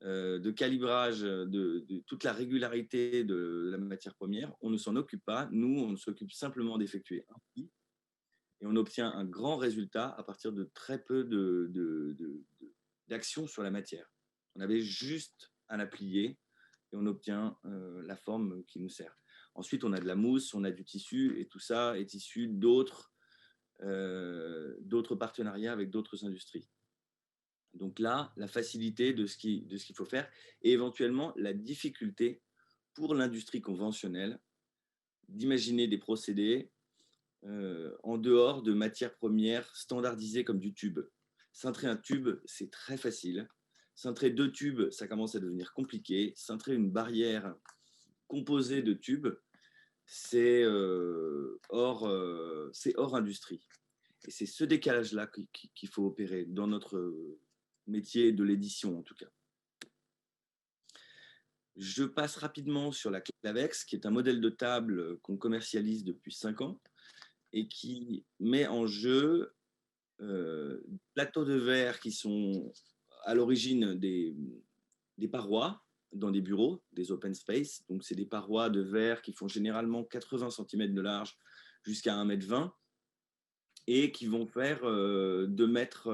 de calibrage, de toute la régularité de la matière première, on ne s'en occupe pas. Nous, on s'occupe simplement d'effectuer un pli et on obtient un grand résultat à partir de très peu d'actions sur la matière. On avait juste à la plier et on obtient la forme qui nous sert. Ensuite, on a de la mousse, on a du tissu et tout ça est issu d'autres partenariats avec d'autres industries. Donc là, la facilité de ce qu'il faut faire et éventuellement la difficulté pour l'industrie conventionnelle d'imaginer des procédés en dehors de matières premières standardisées comme du tube. Cintrer un tube, c'est très facile. Cintrer 2 tubes, ça commence à devenir compliqué. Cintrer une barrière composée de tubes, c'est hors industrie. Et c'est ce décalage-là qu'il faut opérer dans notre métier de l'édition, en tout cas. Je passe rapidement sur la Clavex, qui est un modèle de table qu'on commercialise depuis 5 ans et qui met en jeu plateaux de verre qui sont à l'origine des parois dans des bureaux, des open space. Donc, c'est des parois de verre qui font généralement 80 cm de large jusqu'à 1,20 m et qui vont faire 2 mètres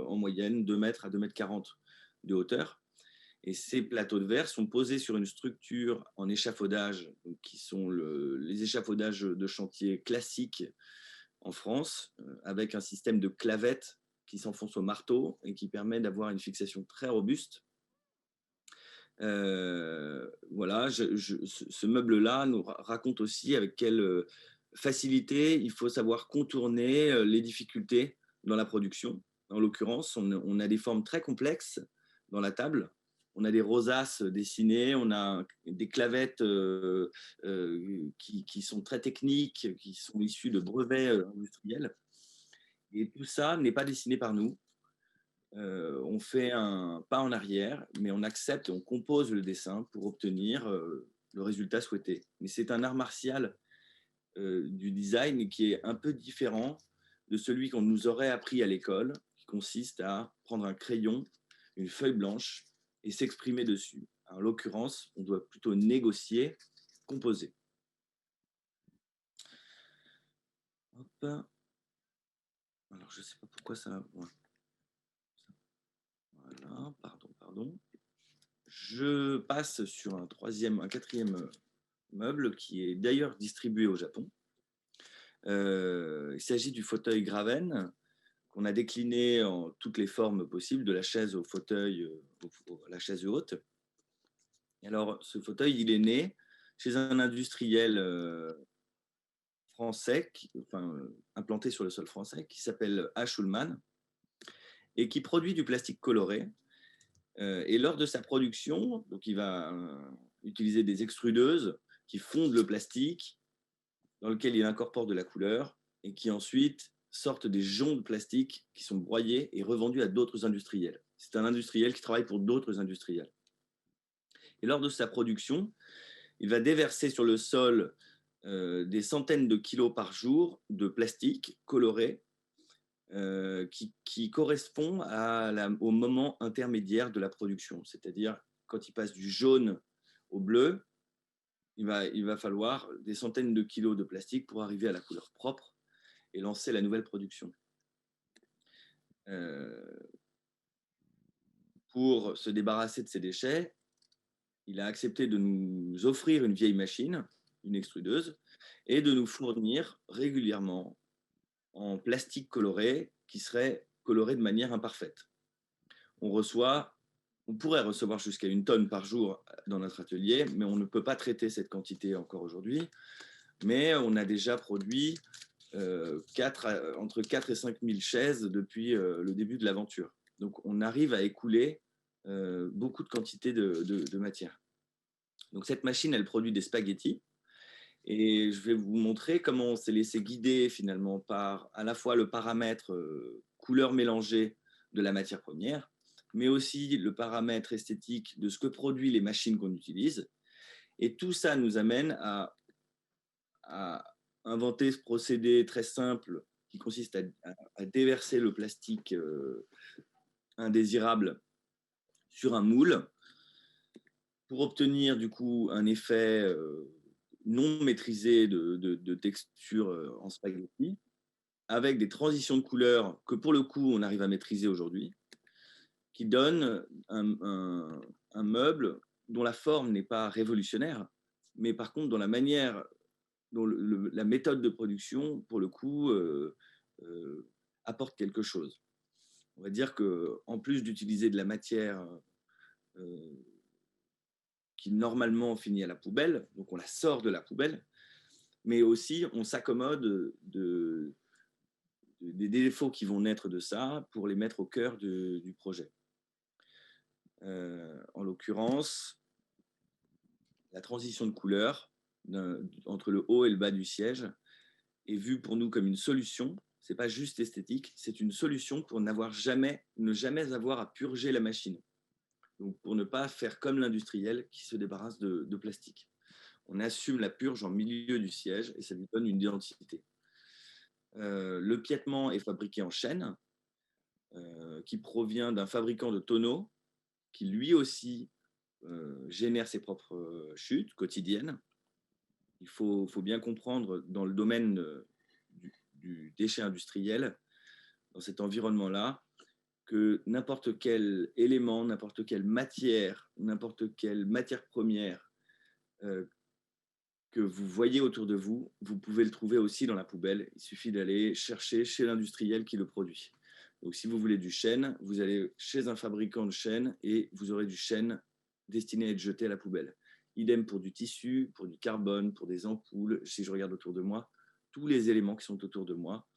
en moyenne, 2 mètres à 2,40 m de hauteur. Et ces plateaux de verre sont posés sur une structure en échafaudage, qui sont les échafaudages de chantier classiques en France, avec un système de clavettes qui s'enfonce au marteau et qui permet d'avoir une fixation très robuste. Voilà, ce meuble-là nous raconte aussi avec quelle facilité il faut savoir contourner les difficultés dans la production. En l'occurrence, on a des formes très complexes dans la table. On a des rosaces dessinées, on a des clavettes qui sont très techniques, qui sont issues de brevets industriels. Et tout ça n'est pas dessiné par nous. On fait un pas en arrière, mais on accepte et on compose le dessin pour obtenir le résultat souhaité. Mais c'est un art martial du design qui est un peu différent de celui qu'on nous aurait appris à l'école, qui consiste à prendre un crayon, une feuille blanche et s'exprimer dessus. En l'occurrence, on doit plutôt négocier, composer. Hop. Alors, je ne sais pas pourquoi ça... Ouais. Voilà, pardon. Je passe sur un quatrième meuble qui est d'ailleurs distribué au Japon. Il s'agit du fauteuil Graven qu'on a décliné en toutes les formes possibles, de la chaise au fauteuil, à la chaise haute. Et alors, ce fauteuil, il est né chez un industriel français, implanté sur le sol français, qui s'appelle H. Ullmann, et qui produit du plastique coloré. Et lors de sa production, donc il va utiliser des extrudeuses qui fondent le plastique, dans lequel il incorpore de la couleur et qui ensuite sortent des joncs de plastique qui sont broyés et revendus à d'autres industriels. C'est un industriel qui travaille pour d'autres industriels. Et lors de sa production, il va déverser sur le sol des centaines de kilos par jour de plastique coloré qui correspond au moment intermédiaire de la production. C'est-à-dire, quand il passe du jaune au bleu, il va falloir des centaines de kilos de plastique pour arriver à la couleur propre et lancer la nouvelle production. Pour se débarrasser de ces déchets, il a accepté de nous offrir une vieille machine, une extrudeuse, et de nous fournir régulièrement en plastique coloré qui serait coloré de manière imparfaite. On pourrait recevoir jusqu'à 1 tonne par jour dans notre atelier, mais on ne peut pas traiter cette quantité encore aujourd'hui. Mais on a déjà produit entre 4 et 5 000 chaises depuis le début de l'aventure. Donc on arrive à écouler beaucoup de quantité de matière. Donc cette machine, elle produit des spaghettis. Et je vais vous montrer comment on s'est laissé guider finalement par à la fois le paramètre couleur mélangée de la matière première, mais aussi le paramètre esthétique de ce que produisent les machines qu'on utilise. Et tout ça nous amène à inventer ce procédé très simple qui consiste à déverser le plastique indésirable sur un moule pour obtenir du coup un effet non maîtrisé de texture en spaghetti, avec des transitions de couleurs que pour le coup on arrive à maîtriser aujourd'hui, qui donne un meuble dont la forme n'est pas révolutionnaire, mais par contre dont la manière, dont la méthode de production, pour le coup, apporte quelque chose. On va dire qu'en plus d'utiliser de la matière qui normalement finit à la poubelle, donc on la sort de la poubelle, mais aussi on s'accommode des défauts qui vont naître de ça pour les mettre au cœur du projet. En l'occurrence, la transition de couleur entre le haut et le bas du siège est vue pour nous comme une solution. Ce n'est pas juste esthétique, c'est une solution pour ne jamais avoir à purger la machine. Donc pour ne pas faire comme l'industriel qui se débarrasse de plastique. On assume la purge en milieu du siège et ça lui donne une identité. Le piétement est fabriqué en chaîne, qui provient d'un fabricant de tonneaux qui lui aussi génère ses propres chutes quotidiennes. Il faut bien comprendre dans le domaine du déchet industriel, dans cet environnement-là, que n'importe quel élément, n'importe quelle matière première que vous voyez autour de vous, vous pouvez le trouver aussi dans la poubelle. Il suffit d'aller chercher chez l'industriel qui le produit. Donc, si vous voulez du chêne, vous allez chez un fabricant de chêne et vous aurez du chêne destiné à être jeté à la poubelle. Idem pour du tissu, pour du carbone, pour des ampoules. Si je regarde autour de moi, tous les éléments qui sont autour de moi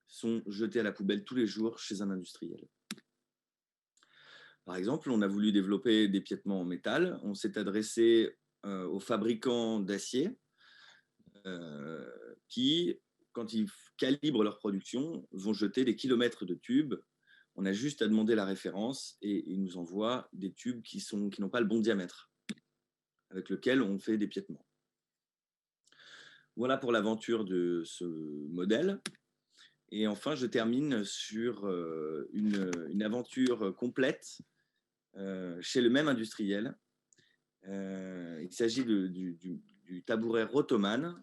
sont jetés à la poubelle tous les jours chez un industriel. Par exemple, on a voulu développer des piétements en métal. On s'est adressé aux fabricants d'acier qui, quand ils calibrent leur production, vont jeter des kilomètres de tubes. On a juste à demander la référence et ils nous envoient des tubes qui n'ont pas le bon diamètre, avec lequel on fait des piétements. Voilà pour l'aventure de ce modèle. Et enfin, je termine sur une aventure complète chez le même industriel. Il s'agit du tabouret Rotoman,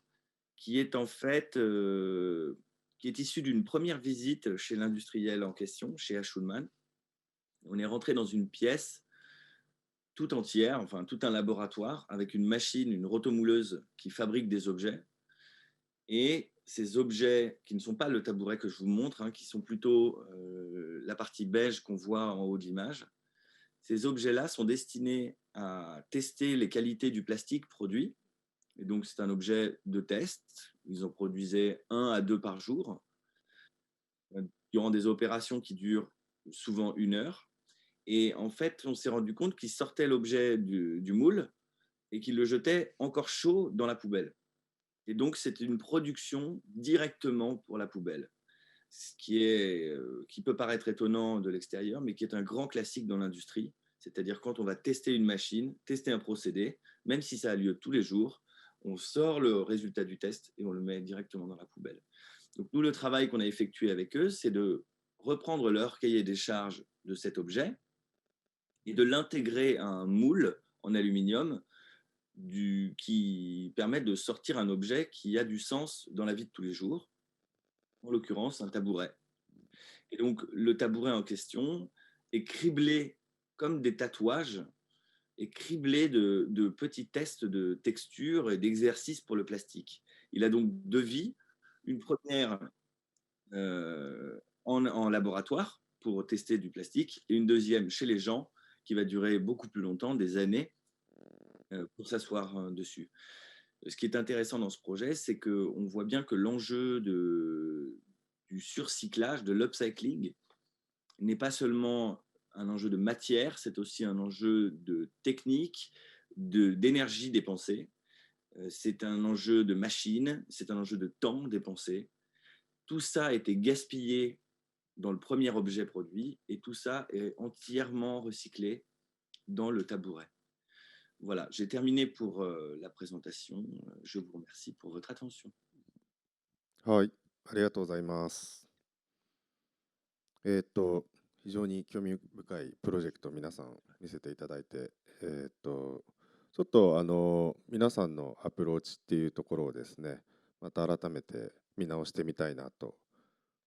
qui est en fait qui est issu d'une première visite chez l'industriel en question, chez Schulman. On est rentré dans une pièce tout entière, enfin tout un laboratoire, avec une machine, une rotomouleuse qui fabrique des objets. Et ces objets, qui ne sont pas le tabouret que je vous montre, qui sont plutôt la partie beige qu'on voit en haut de l'image, ces objets-là sont destinés à tester les qualités du plastique produit. Et donc, c'est un objet de test. Ils en produisaient 1 à 2 par jour, durant des opérations qui durent souvent 1 heure. Et en fait, on s'est rendu compte qu'il sortait l'objet du moule et qu'il le jetait encore chaud dans la poubelle. Et donc, c'est une production directement pour la poubelle, ce qui peut paraître étonnant de l'extérieur, mais qui est un grand classique dans l'industrie. C'est-à-dire quand on va tester une machine, tester un procédé, même si ça a lieu tous les jours, on sort le résultat du test et on le met directement dans la poubelle. Donc nous, le travail qu'on a effectué avec eux, c'est de reprendre leur cahier des charges de cet objet et de l'intégrer à un moule en aluminium qui permet de sortir un objet qui a du sens dans la vie de tous les jours, en l'occurrence un tabouret. Et donc le tabouret en question est criblé comme des tatouages, est criblé de petits tests de texture et d'exercices pour le plastique. Il a donc 2 vies, une première en laboratoire pour tester du plastique et une deuxième chez les gens qui va durer beaucoup plus longtemps, des années, pour s'asseoir dessus. Ce qui est intéressant dans ce projet, c'est qu'on voit bien que l'enjeu du surcyclage, de l'upcycling, n'est pas seulement un enjeu de matière, c'est aussi un enjeu de technique, d'énergie dépensée. C'est un enjeu de machine, c'est un enjeu de temps dépensé. Tout ça a été gaspillé dans le premier objet produit et tout ça est entièrement recyclé dans le tabouret. Voilà, j'ai terminé pour la présentation. Je vous remercie pour votre attention. はい、ありがとうございます。非常に興味深いプロジェクトを皆さん見せていただいて、ちょっと皆さんのアプローチっていうところをですね、また改めて見直してみたいなと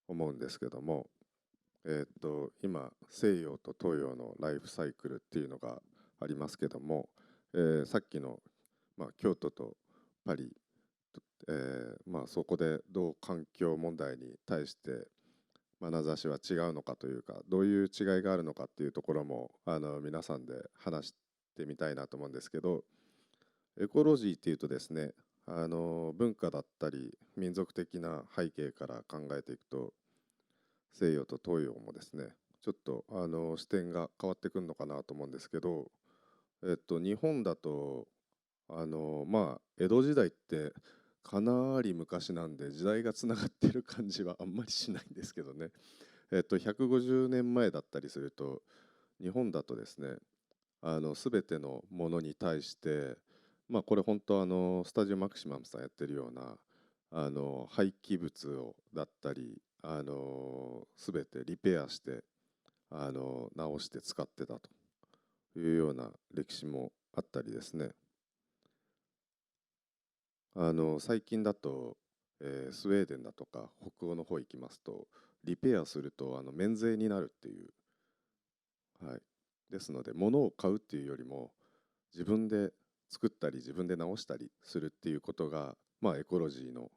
思うんですけども、今西洋と東洋のライフサイクルっていうのがありますけども、さっきの、京都とパリ、そこでどう環境問題に対して眼差しは違うのかというか、どういう違いがあるのかっていうところも皆さんで話してみたいなと思うんですけど、エコロジーっていうとですね、文化だったり民族的な背景から考えていくと、西洋と東洋もですね、ちょっと視点が変わってくるのかなと思うんですけど、日本だと江戸時代ってかなり昔なんで時代がつながってる感じはあんまりしないんですけどね。150年前だったりすると日本だとですね、全てのものに対して、これ本当スタジオマクシマムさんやってるような廃棄物をだったり全てリペアして直して使ってたというような歴史もあったりですね。最近だと、スウェーデンだとか北欧の方行きますとリペアすると免税になるっていう、はい、ですので物を買うっていうよりも自分で作ったり自分で直したりするっていうことが、エコロジーの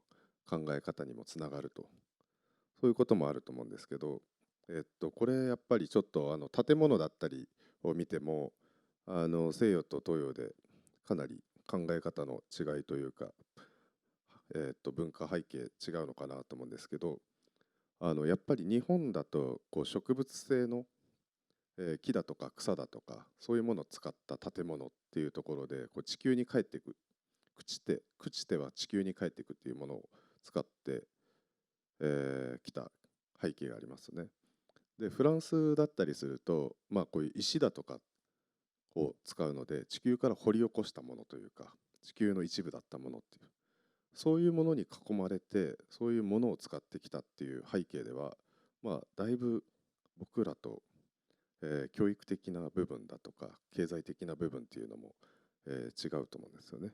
考え方にもつながると、そういうこともあると思うんですけど、これやっぱりちょっと建物だったりを見ても西洋と東洋でかなり考え方の違いというか、文化背景違うのかなと思うんですけど、やっぱり日本だとこう植物性の、木だとか草だとかそういうものを使った建物っていうところでこう地球に帰っていく、朽ちては地球に帰っていくっていうものを使ってきた背景がありますね。でフランスだったりすると、こういう石だとかを使うので地球から掘り起こしたものというか地球の一部だったものっていう、そういうものに囲まれてそういうものを使ってきたっていう背景では、だいぶ僕らと、教育的な部分だとか経済的な部分っていうのも、違うと思うんですよね。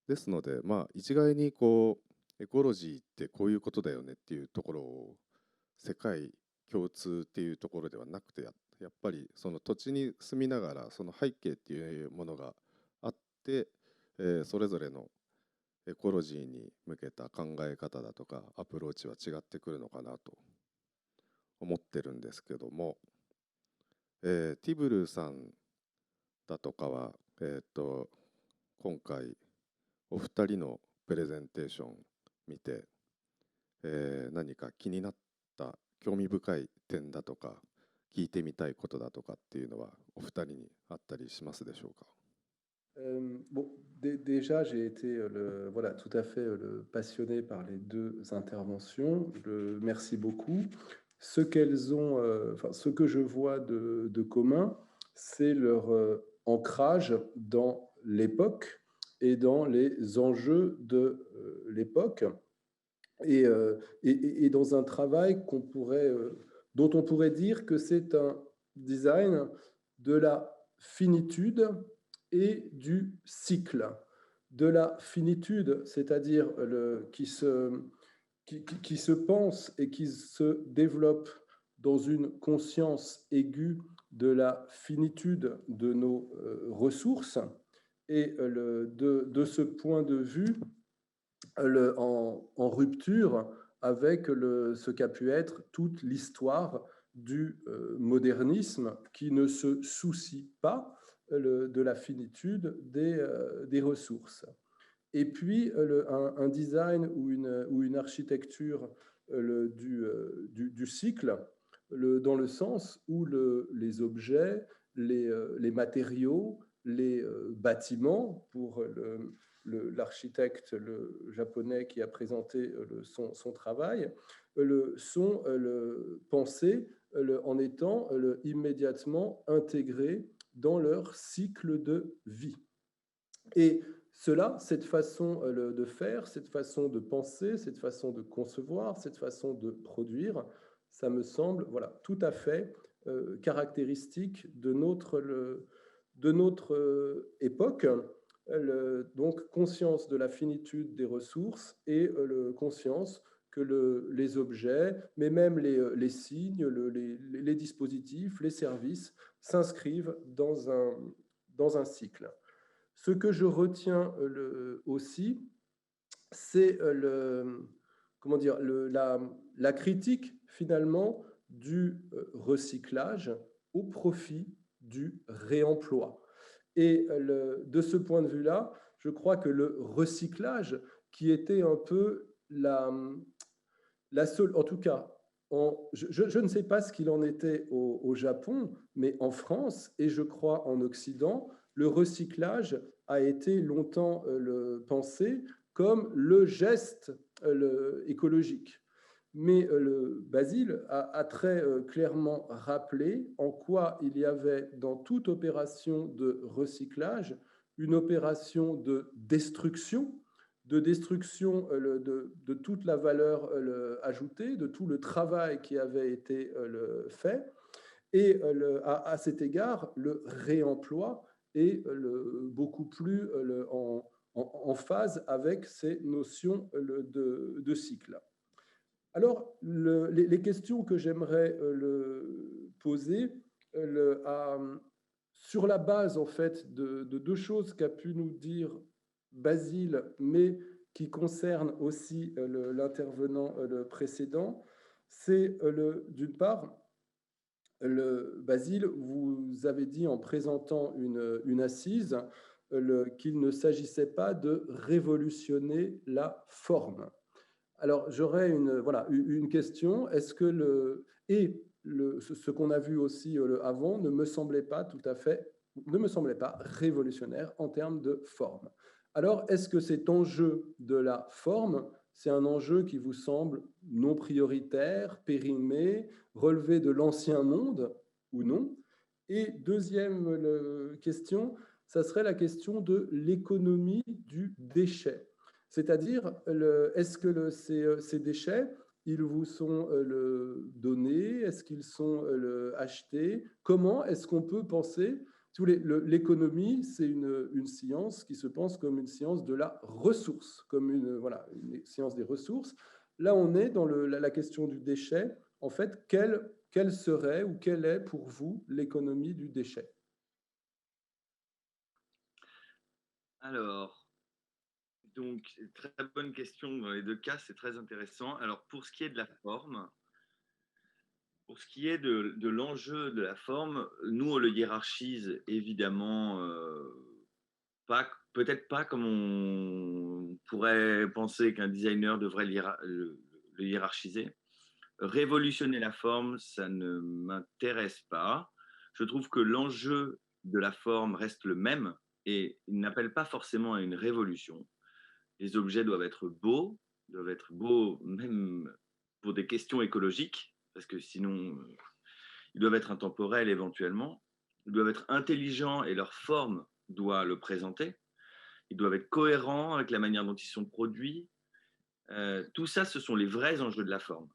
ですので一概にこうエコロジーってこういうことだよねっていうところを世界共通っていうところではなくて、やっぱりその土地に住みながらその背景っていうものがあって、それぞれのエコロジーに向けた考え方だとかアプローチは違ってくるのかなと思ってるんですけども、ティブルーさんだとかは、今回お二人のプレゼンテーション見て、何か気になった興味深い点だとか、聞いてみたいことだとかっていうのはお二人にあったりしますでしょうか？Bon, déjà, j'ai été voilà, tout à fait passionné par les deux interventions. Merci beaucoup. Ce qu'elles ont, enfin, ce que je vois de commun, c'est leur ancrage dans l'époque et dans les enjeux de l'époque et dans un travail dont on pourrait dire que c'est un design de la finitude et du cycle. De la finitude, c'est-à-dire qui se pense et qui se développe dans une conscience aiguë de la finitude de nos ressources. Et de ce point de vue, en rupture avec ce qu'a pu être toute l'histoire du modernisme qui ne se soucie pas de la finitude des ressources. Et puis un design ou une architecture du cycle, dans le sens où les objets, les matériaux, les bâtiments, pour l'architecte japonais qui a présenté son travail, sont pensés en étant immédiatement intégrés dans leur cycle de vie. Et cela, cette façon de faire, cette façon de penser, cette façon de concevoir, cette façon de produire, ça me semble voilà, tout à fait caractéristique de notre époque. Donc, conscience de la finitude des ressources et conscience que les objets, mais même les signes, les dispositifs, les services s'inscrivent dans un cycle. Ce que je retiens aussi, c'est comment dire, la critique finalement du recyclage au profit du réemploi. Et de ce point de vue-là, je crois que le recyclage, qui était un peu la seule, en tout cas, je ne sais pas ce qu'il en était au Japon, mais en France et je crois en Occident, le recyclage a été longtemps pensé comme le geste écologique. Mais Basile a très clairement rappelé en quoi il y avait dans toute opération de recyclage une opération de destruction de toute la valeur ajoutée, de tout le travail qui avait été fait. Et à cet égard, le réemploi est beaucoup plus en phase avec ces notions de cycle. Alors, les questions que j'aimerais poser sur la base en fait de deux choses qu'a pu nous dire Basile, mais qui concernent aussi l'intervenant précédent, c'est d'une part, Basile, vous avez dit en présentant une assise qu'il ne s'agissait pas de révolutionner la forme. Alors, j'aurais une question. Est-ce que ce qu'on a vu aussi avant ne me semblait pas révolutionnaire en termes de forme? Alors, est-ce que cet enjeu de la forme, c'est un enjeu qui vous semble non prioritaire, périmé, relevé de l'ancien monde ou non? Et deuxième question, ça serait la question de l'économie du déchet. C'est-à-dire, est-ce que ces déchets, ils vous sont donnés? Est-ce qu'ils sont achetés? Comment est-ce qu'on peut penser l'économie, c'est une science qui se pense comme une science de la ressource, comme une science des ressources. Là, on est dans la question du déchet. En fait, quelle serait ou quelle est pour vous l'économie du déchet? Alors, donc, très bonne question dans les deux cas, c'est très intéressant. Alors, pour ce qui est de la forme, pour ce qui est de l'enjeu de la forme, nous, on le hiérarchise évidemment peut-être pas comme on pourrait penser qu'un designer devrait le hiérarchiser. révolutionner la forme, ça ne m'intéresse pas. Je trouve que l'enjeu de la forme reste le même et il n'appelle pas forcément à une révolution. Les objets doivent être beaux même pour des questions écologiques, parce que sinon, ils doivent être intemporels éventuellement. Ils doivent être intelligents et leur forme doit le présenter. Ils doivent être cohérents avec la manière dont ils sont produits. Tout ça, ce sont les vrais enjeux de la forme.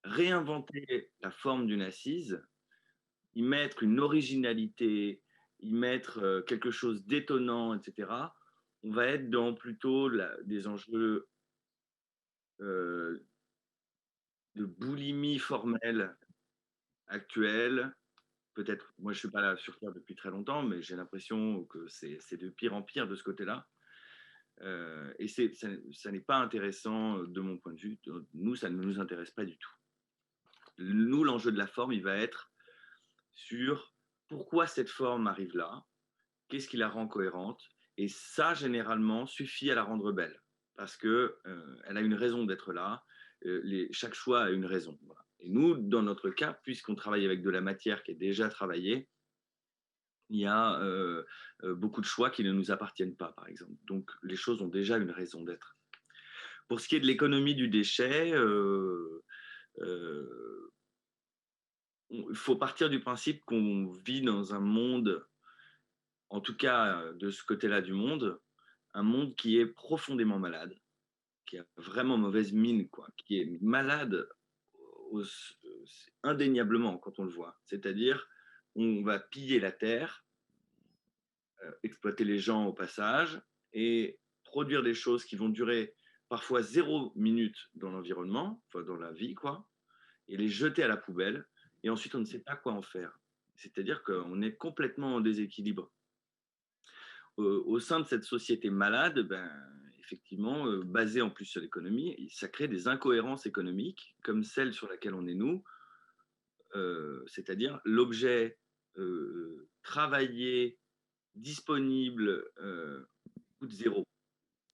Réinventer la forme d'une assise, y mettre une originalité, y mettre quelque chose d'étonnant, etc., on va être dans plutôt des enjeux de boulimie formelle actuelle. Peut-être, moi je ne suis pas là sur Terre depuis très longtemps, mais j'ai l'impression que c'est de pire en pire de ce côté-là. Et ça n'est pas intéressant de mon point de vue. Nous, ça ne nous intéresse pas du tout. Nous, l'enjeu de la forme, il va être sur pourquoi cette forme arrive là, qu'est-ce qui la rend cohérente, et ça, généralement, suffit à la rendre belle, parce qu'elle a une raison d'être là, chaque choix a une raison. Voilà. Et nous, dans notre cas, puisqu'on travaille avec de la matière qui est déjà travaillée, il y a beaucoup de choix qui ne nous appartiennent pas, par exemple. Donc, les choses ont déjà une raison d'être. Pour ce qui est de l'économie du déchet, il faut partir du principe qu'on vit dans un monde, en tout cas de ce côté-là du monde, un monde qui est profondément malade, qui a vraiment mauvaise mine, quoi, qui est malade indéniablement quand on le voit. C'est-à-dire, on va piller la terre, exploiter les gens au passage et produire des choses qui vont durer parfois 0 minute dans l'environnement, enfin dans la vie, quoi, et les jeter à la poubelle. Et ensuite, on ne sait pas quoi en faire. C'est-à-dire qu'on est complètement en déséquilibre. Au sein de cette société malade, effectivement, basée en plus sur l'économie, ça crée des incohérences économiques, comme celle sur laquelle on est nous, c'est-à-dire l'objet travaillé, disponible, coûte 0.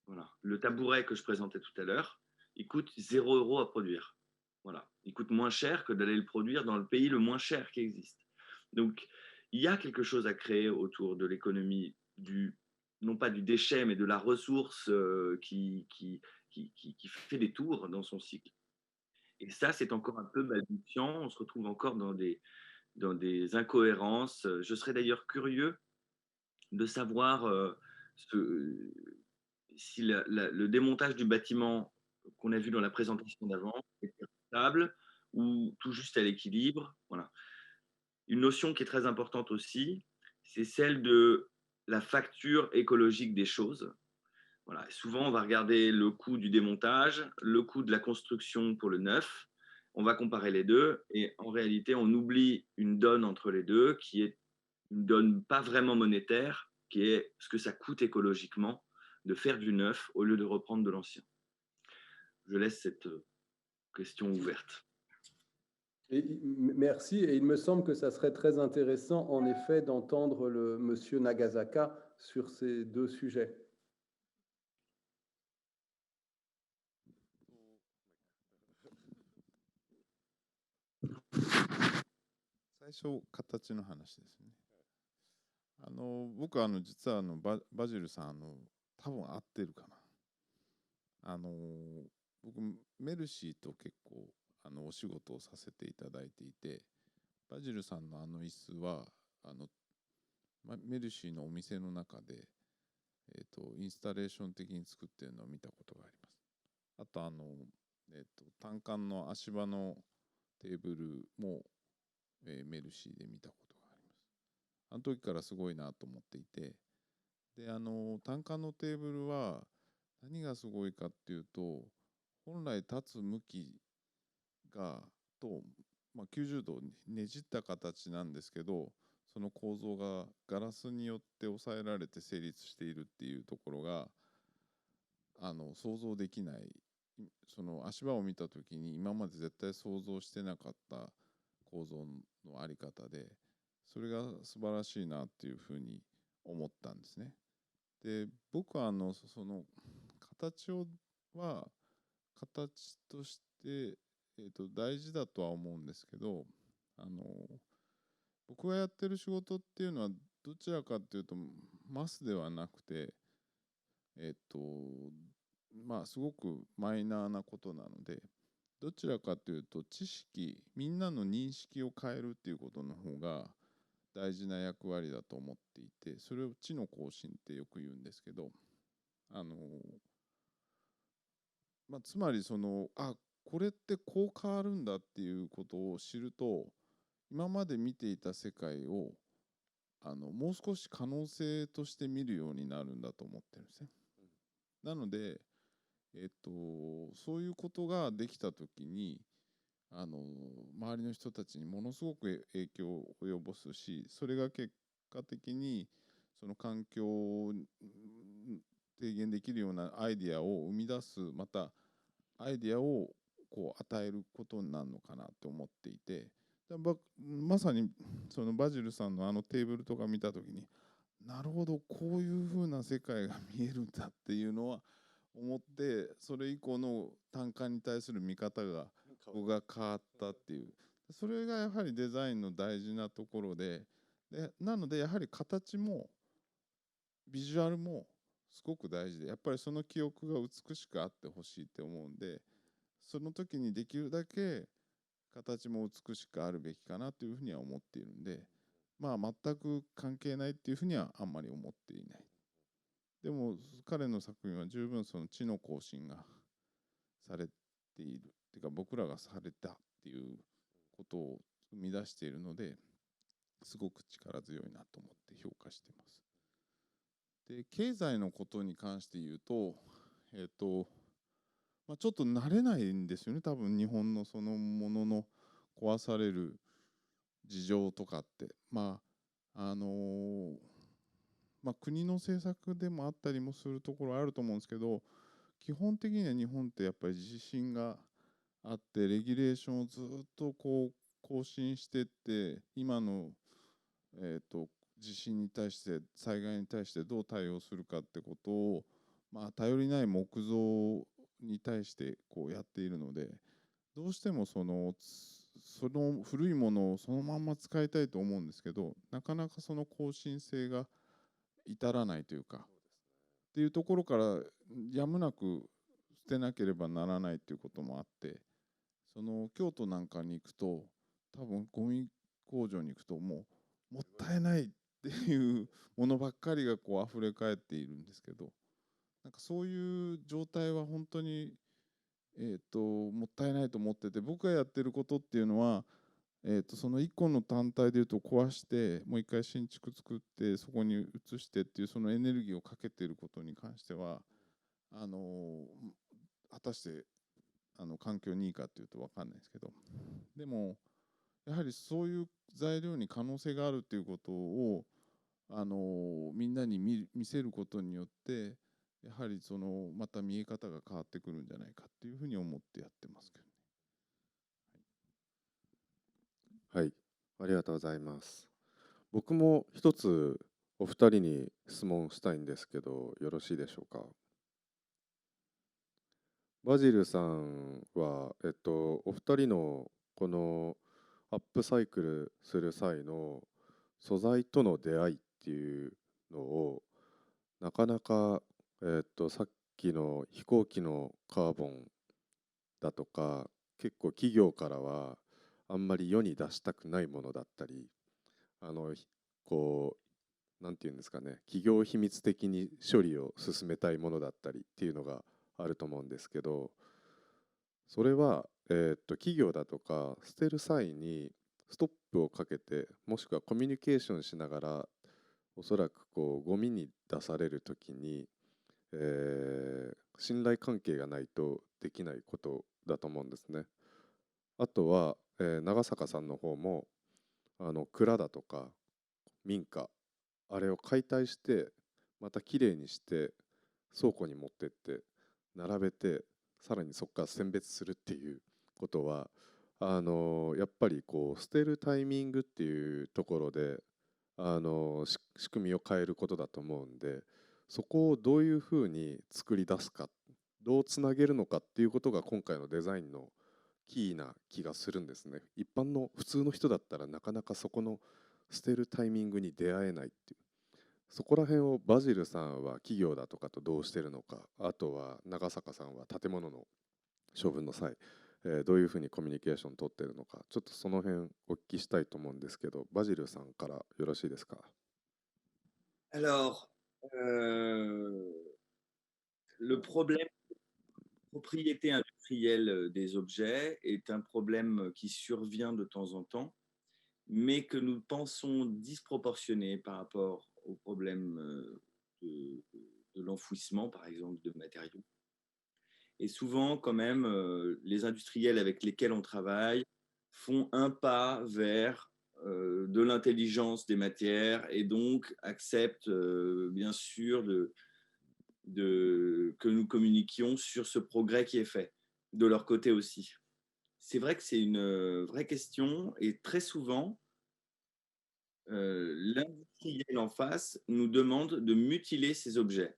Voilà. Le tabouret que je présentais tout à l'heure, il coûte 0 € à produire. Voilà. Il coûte moins cher que d'aller le produire dans le pays le moins cher qui existe. Donc, il y a quelque chose à créer autour de l'économie non pas du déchet, mais de la ressource qui fait des tours dans son cycle. Et ça, c'est encore un peu balbutiant. On se retrouve encore dans des incohérences. Je serais d'ailleurs curieux de savoir si le démontage du bâtiment qu'on a vu dans la présentation d'avant était stable ou tout juste à l'équilibre. Voilà. Une notion qui est très importante aussi, c'est celle de la facture écologique des choses. Voilà. Souvent, on va regarder le coût du démontage, le coût de la construction pour le neuf. On va comparer les deux et en réalité, on oublie une donne entre les deux qui est une donne pas vraiment monétaire, qui est ce que ça coûte écologiquement de faire du neuf au lieu de reprendre de l'ancien. Je laisse cette question ouverte. Merci. Et il me semble que ça serait très intéressant, en effet, d'entendre le monsieur Nagasaka sur ces deux sujets.最初形の話ですね。僕は実はバジルさん多分合ってるかな。僕メルシーと結構お仕事をさせていただいていて、バジルさんの椅子はメルシーのお店の中で、インスタレーション的に作ってるのを見たことがあります。あと単管の足場のテーブルも、メルシーで見たことがあります。あの時からすごいなと思っていて、で単管のテーブルは何がすごいかっていうと、本来立つ向きと、90度ねじった形なんですけど、その構造がガラスによって抑えられて成立しているっていうところが想像できない。その足場を見た時に今まで絶対想像してなかった構造のあり方で、それが素晴らしいなっていうふうに思ったんですね。で、僕はその形は形として大事だとは思うんですけど、僕がやってる仕事っていうのはどちらかというとマスではなくて、すごくマイナーなことなので、どちらかというと知識、みんなの認識を変えるっていうことの方が大事な役割だと思っていて、それを知の更新ってよく言うんですけど、つまりこれってこう変わるんだっていうことを知ると、今まで見ていた世界をもう少し可能性として見るようになるんだと思ってるんですね。なので、そういうことができたときに周りの人たちにものすごく影響を及ぼすし、それが結果的にその環境を低減できるようなアイディアを生み出す、またアイディアを与えることになるのかなと思っていて、まさにそのバジルさんのテーブルとか見たときに、なるほど、こういうふうな世界が見えるんだっていうのは思って、それ以降の単価に対する見方が僕が変わったっていう、それがやはりデザインの大事なところで、なのでやはり形もビジュアルもすごく大事で、やっぱりその記憶が美しくあってほしいって思うんで、その時にできるだけ形も美しくあるべきかなというふうには思っているんで、全く関係ないっていうふうにはあんまり思っていない。でも彼の作品は十分その知の更新がされているっていうか、僕らがされたっていうことを生み出しているので、すごく力強いなと思って評価しています。で、経済のことに関して言うと、ちょっと慣れないんですよね、多分日本のそのものの壊される事情とかって。国の政策でもあったりもするところあると思うんですけど、基本的には日本ってやっぱり地震があって、レギュレーションをずっと更新していって、今の、地震に対して、災害に対してどう対応するかってことを、頼りない木造に対してやっているので、どうしてもその古いものをそのまんま使いたいと思うんですけど、なかなかその更新性が至らないというか、っていうところからやむなく捨てなければならないということもあって、その京都なんかに行くと、多分ゴミ工場に行くともったいないっていうものばっかりが溢れ返っているんですけど、なんかそういう状態は本当にもったいないと思ってて、僕がやってることっていうのは、その1個の単体でいうと壊してもう一回新築作ってそこに移してっていう、そのエネルギーをかけていることに関しては果たして環境にいいかっていうと分かんないですけど、でもやはりそういう材料に可能性があるっていうことをみんなに見せることによって、やはりまた見え方が変わってくるんじゃないかっていうふうに思ってやってますけどね。はい、ありがとうございます。僕も一つお二人に質問したいんですけど、よろしいでしょうか。バジルさんは、お二人のこのアップサイクルする際の素材との出会いっていうのを、なかなか、さっきの飛行機のカーボンだとか、結構企業からはあんまり世に出したくないものだったり、あの、ひこなんていうんですかね、企業秘密的に処理を進めたいものだったりっていうのがあると思うんですけど、それは、企業だとか捨てる際にストップをかけて、もしくはコミュニケーションしながら、おそらくゴミに出されるときに、信頼関係がないとできないことだと思うんですね。あとは、長坂さんの方も蔵だとか民家、あれを解体してまたきれいにして倉庫に持ってって並べて、さらにそこから選別するっていうことは、やっぱり捨てるタイミングっていうところで仕組みを変えることだと思うんで、そこをどういうふうに作り出すか、どうつなげるのかっていうことが今回のデザインのキーな気がするんですね。一般の普通の人だったらなかなかそこの捨てるタイミングに出会えないっていう。そこら辺をバジルさんは企業だとかとどうしてるのか、あとは長坂さんは建物の処分の際、どういうふうにコミュニケーション取ってるのか、ちょっとその辺お聞きしたいと思うんですけど、バジルさんからよろしいですか。Alors, le problème propriété industrielle des objets est un problème qui survient de temps en temps, mais que nous pensons disproportionné par rapport au problème de l'enfouissement, par exemple, de matériaux. Et souvent, quand même, les industriels avec lesquels on travaille font un pas vers de l'intelligence des matières et donc acceptent bien sûr que nous communiquions sur ce progrès qui est fait, de leur côté aussi. C'est vrai que c'est une vraie question et très souvent, l'industriel en face nous demande de mutiler ces objets.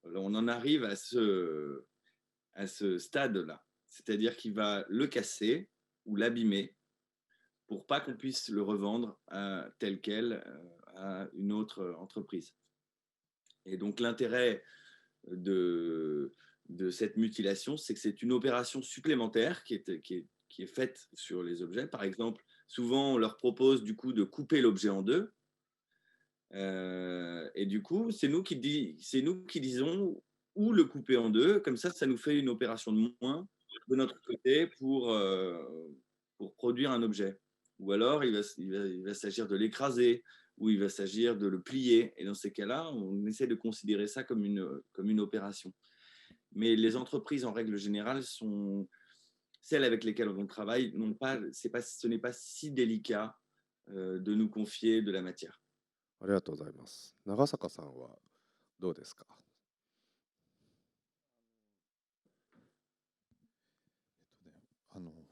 Alors, on en arrive à ce stade-là. C'est-à-dire qu'il va le casser ou l'abîmer pour pas qu'on puisse le revendre tel quel à une autre entreprise. Et donc l'intérêt de cette mutilation, c'est que c'est une opération supplémentaire qui est faite sur les objets. Par exemple, souvent on leur propose du coup de couper l'objet en deux. Et du coup, c'est nous qui disons où le couper en deux. Comme ça nous fait une opération de moins de notre côté pour produire un objet. Ou alors, il va s'agir de l'écraser, ou il va s'agir de le plier. Et dans ces cas-là, on essaie de considérer ça comme une opération. Mais les entreprises, en règle générale, celles avec lesquelles on travaille, ce n'est pas si délicat de nous confier de la matière. ありがとうございます。長坂さんはどうですか。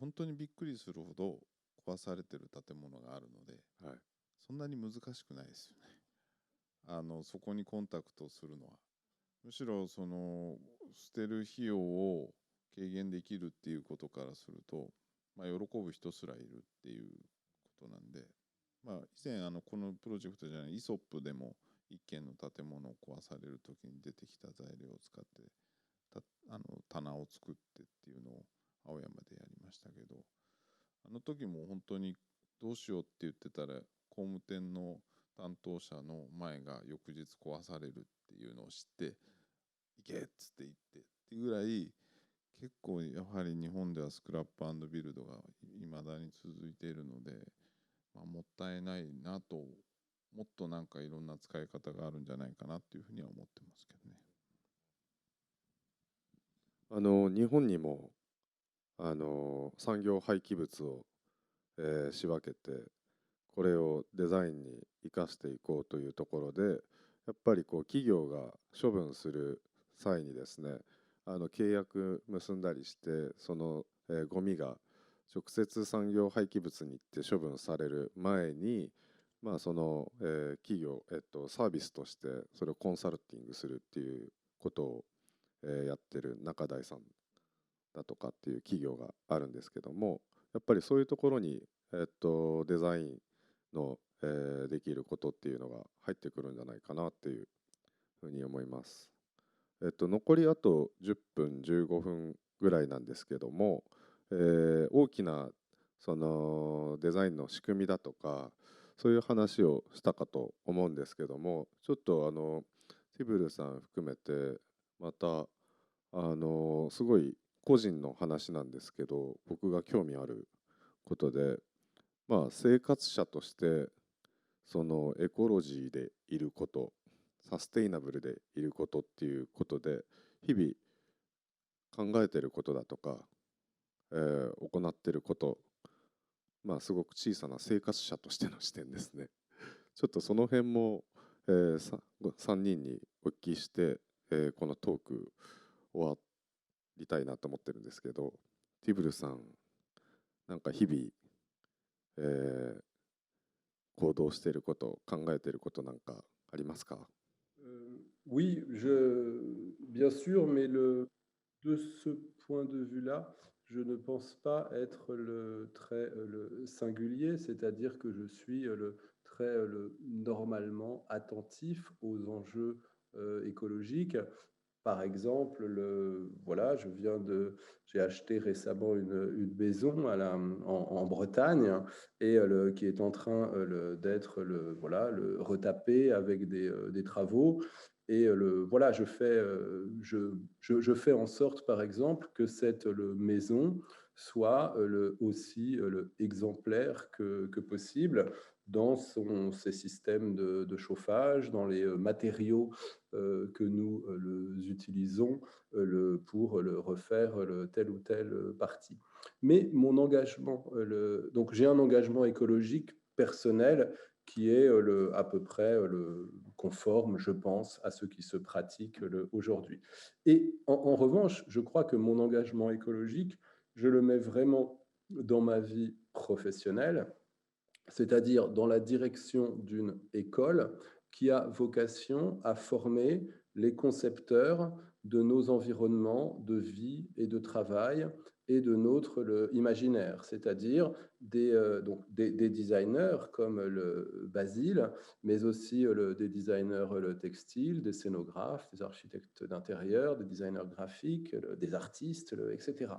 本当にびっくりするほど壊されてる建物があるので、はい、そんなに難しくないですよね。そこにコンタクトするのは。むしろその捨てる費用を軽減できるっていうことからすると、喜ぶ人すらいるっていうことなんで、以前このプロジェクトじゃないイソップでも一軒の建物を壊される時に出てきた材料を使って棚を作ってっていうのを青山でやりましたけど、あの時も本当にどうしようって言ってたら工務店の担当者の前が翌日壊されるっていうのを知って行けっつって言ってっていうぐらい、結構やはり日本ではスクラップ&ビルドが未だに続いているので、もったいないなと、もっとなんかいろんな使い方があるんじゃないかなっていうふうには思ってますけどね。日本にも産業廃棄物を、仕分けてこれをデザインに生かしていこうというところで、やっぱりこう企業が処分する際にですね、契約結んだりして、その、ゴミが直接産業廃棄物に行って処分される前に、その、企業、サービスとしてそれをコンサルティングするっていうことを、やってる中台さんだとかっていう企業があるんですけども、やっぱりそういうところに、デザインの、できることっていうのが入ってくるんじゃないかなっていうふうに思います。残りあと10分15分ぐらいなんですけども、大きなそのデザインの仕組みだとかそういう話をしたかと思うんですけども、ちょっとティブルさん含めてまたすごい個人の話なんですけど、僕が興味あることで、生活者としてそのエコロジーでいること、サステイナブルでいることっていうことで日々考えてることだとか、行ってること、すごく小さな生活者としての視点ですね。ちょっとその辺も、3人にお聞きして、このトーク終わりたいなと思ってるんですけど、ティブルさん、なんか日々、行動していること、考えていることなんかありますか。Oui, bien sûr, mais de ce point de vue-là, je ne pense pas être le singulier, c'est-à-dire que je suis normalement attentif aux enjeux écologiques. Par exemple, voilà, j'ai acheté récemment une maison en Bretagne et qui est en train d'être voilà, retapée avec des travaux. Et voilà, je fais en sorte, par exemple, que cette maison soit aussi exemplaire que possible dans ses systèmes de chauffage, dans les matériaux que nous utilisons pour refaire telle ou telle partie. Mais mon engagement, donc j'ai un engagement écologique personnel qui est à peu près conforme, je pense, à ce qui se pratique aujourd'hui. Et en revanche, je crois que mon engagement écologique, je le mets vraiment dans ma vie professionnelle, c'est-à-dire dans la direction d'une école qui a vocation à former les concepteurs de nos environnements de vie et de travail et de notre imaginaire, c'est-à-dire des designers comme le Basile, mais aussi des designers textiles, des scénographes, des architectes d'intérieur, des designers graphiques, des artistes, etc.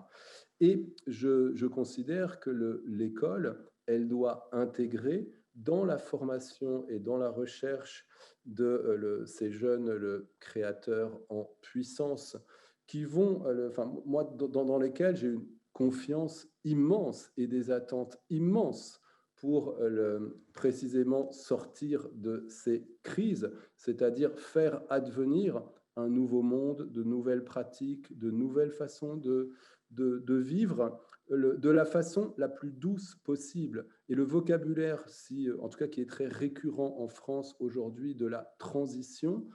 Et je considère que l'école, elle doit intégrer dans la formation et dans la recherche de ces jeunes créateurs en puissance qui vont, enfin, moi, dans lesquels j'ai une confiance immense et des attentes immenses pour précisément sortir de ces crises, c'est-à-dire faire advenir un nouveau monde, de nouvelles pratiques, de nouvelles façons de vivre de la façon la plus douce possible. Et le vocabulaire, en tout cas qui est très récurrent en France aujourd'hui, de la transition,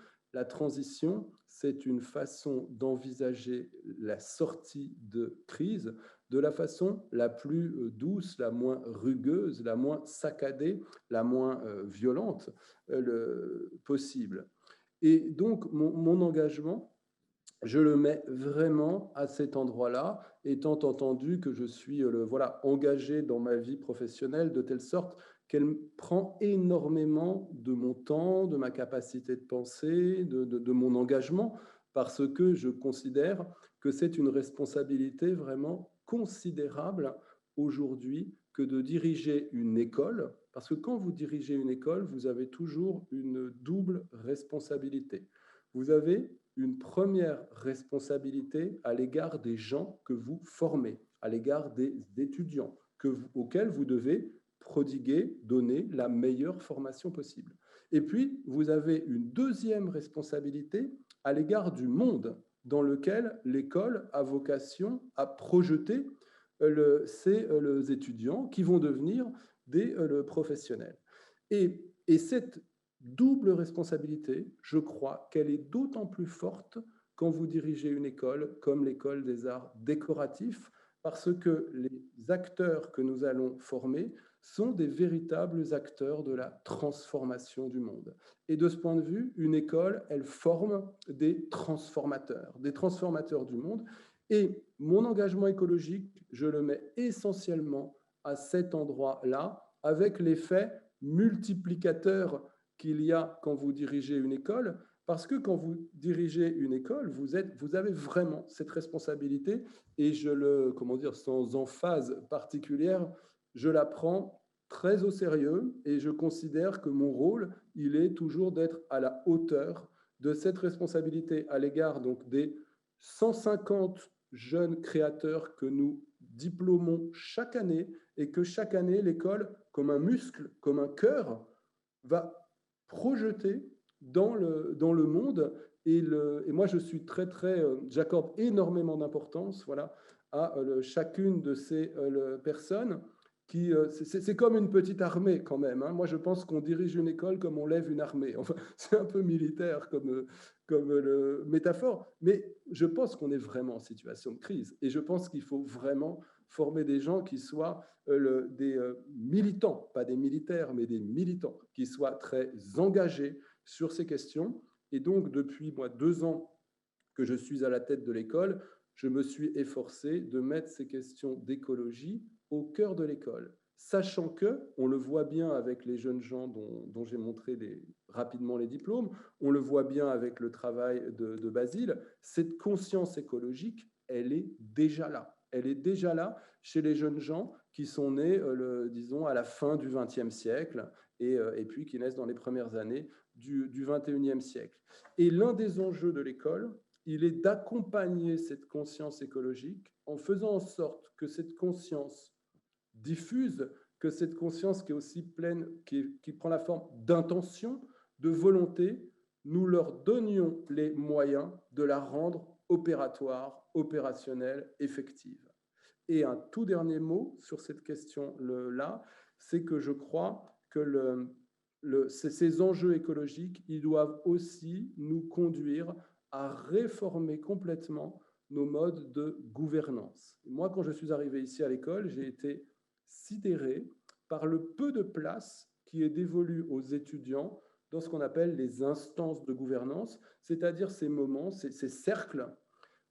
c'est une façon d'envisager la sortie de crise de la façon la plus douce, la moins rugueuse, la moins saccadée, la moins violente possible. Et donc, mon engagement, je le mets vraiment à cet endroit-là, étant entendu que je suis voilà, engagé dans ma vie professionnelle de telle sorte qu'elle prend énormément de mon temps, de ma capacité de penser, de mon engagement, parce que je considère que c'est une responsabilité vraiment considérable aujourd'hui que de diriger une école, parce que quand vous dirigez une école, vous avez toujours une double responsabilité. Vous avez une première responsabilité à l'égard des gens que vous formez, à l'égard des étudiants auxquels vous devez prodiguer, donner la meilleure formation possible. Et puis, vous avez une deuxième responsabilité à l'égard du monde dans lequel l'école a vocation à projeter ces étudiants qui vont devenir des professionnels. Et cette double responsabilité, je crois qu'elle est d'autant plus forte quand vous dirigez une école comme l'école des arts décoratifs, parce que les acteurs que nous allons former sont des véritables acteurs de la transformation du monde. Et de ce point de vue, une école, elle forme des transformateurs du monde. Et mon engagement écologique, je le mets essentiellement à cet endroit-là, avec l'effet multiplicateur qu'il y a quand vous dirigez une école, parce que quand vous dirigez une école, vous avez vraiment cette responsabilité, et sans emphase particulière, je la prends très au sérieux, et je considère que mon rôle, il est toujours d'être à la hauteur de cette responsabilité à l'égard donc des 150 jeunes créateurs que nous diplômons chaque année, et que chaque année, l'école, comme un muscle, comme un cœur, va projeter dans le monde. Et moi, je suis j'accorde énormément d'importance, voilà, à chacune de ces personnes. C'est comme une petite armée quand même, hein. Moi, je pense qu'on dirige une école comme on lève une armée. Enfin, c'est un peu militaire comme métaphore, mais je pense qu'on est vraiment en situation de crise. Et je pense qu'il faut vraiment former des gens qui soient des militants, pas des militaires, mais des militants, qui soient très engagés sur ces questions. Et donc, depuis 2 ans que je suis à la tête de l'école, je me suis efforcé de mettre ces questions d'écologie au cœur de l'école, sachant que, on le voit bien avec les jeunes gens dont j'ai montré rapidement les diplômes, on le voit bien avec le travail de Basile, cette conscience écologique, elle est déjà là. Elle est déjà là chez les jeunes gens qui sont nés, disons, à la fin du XXe siècle et puis qui naissent dans les premières années du XXIe siècle. Et l'un des enjeux de l'école, il est d'accompagner cette conscience écologique en faisant en sorte que cette conscience diffuse, que cette conscience qui est aussi pleine, qui prend la forme d'intention, de volonté, nous leur donnions les moyens de la rendre opératoire, opérationnelle, effective. Et un tout dernier mot sur cette question-là, c'est que je crois que ces enjeux écologiques, ils doivent aussi nous conduire à réformer complètement nos modes de gouvernance. Moi, quand je suis arrivé ici à l'école, j'ai été sidéré par le peu de place qui est dévolue aux étudiants dans ce qu'on appelle les instances de gouvernance, c'est-à-dire ces moments, ces cercles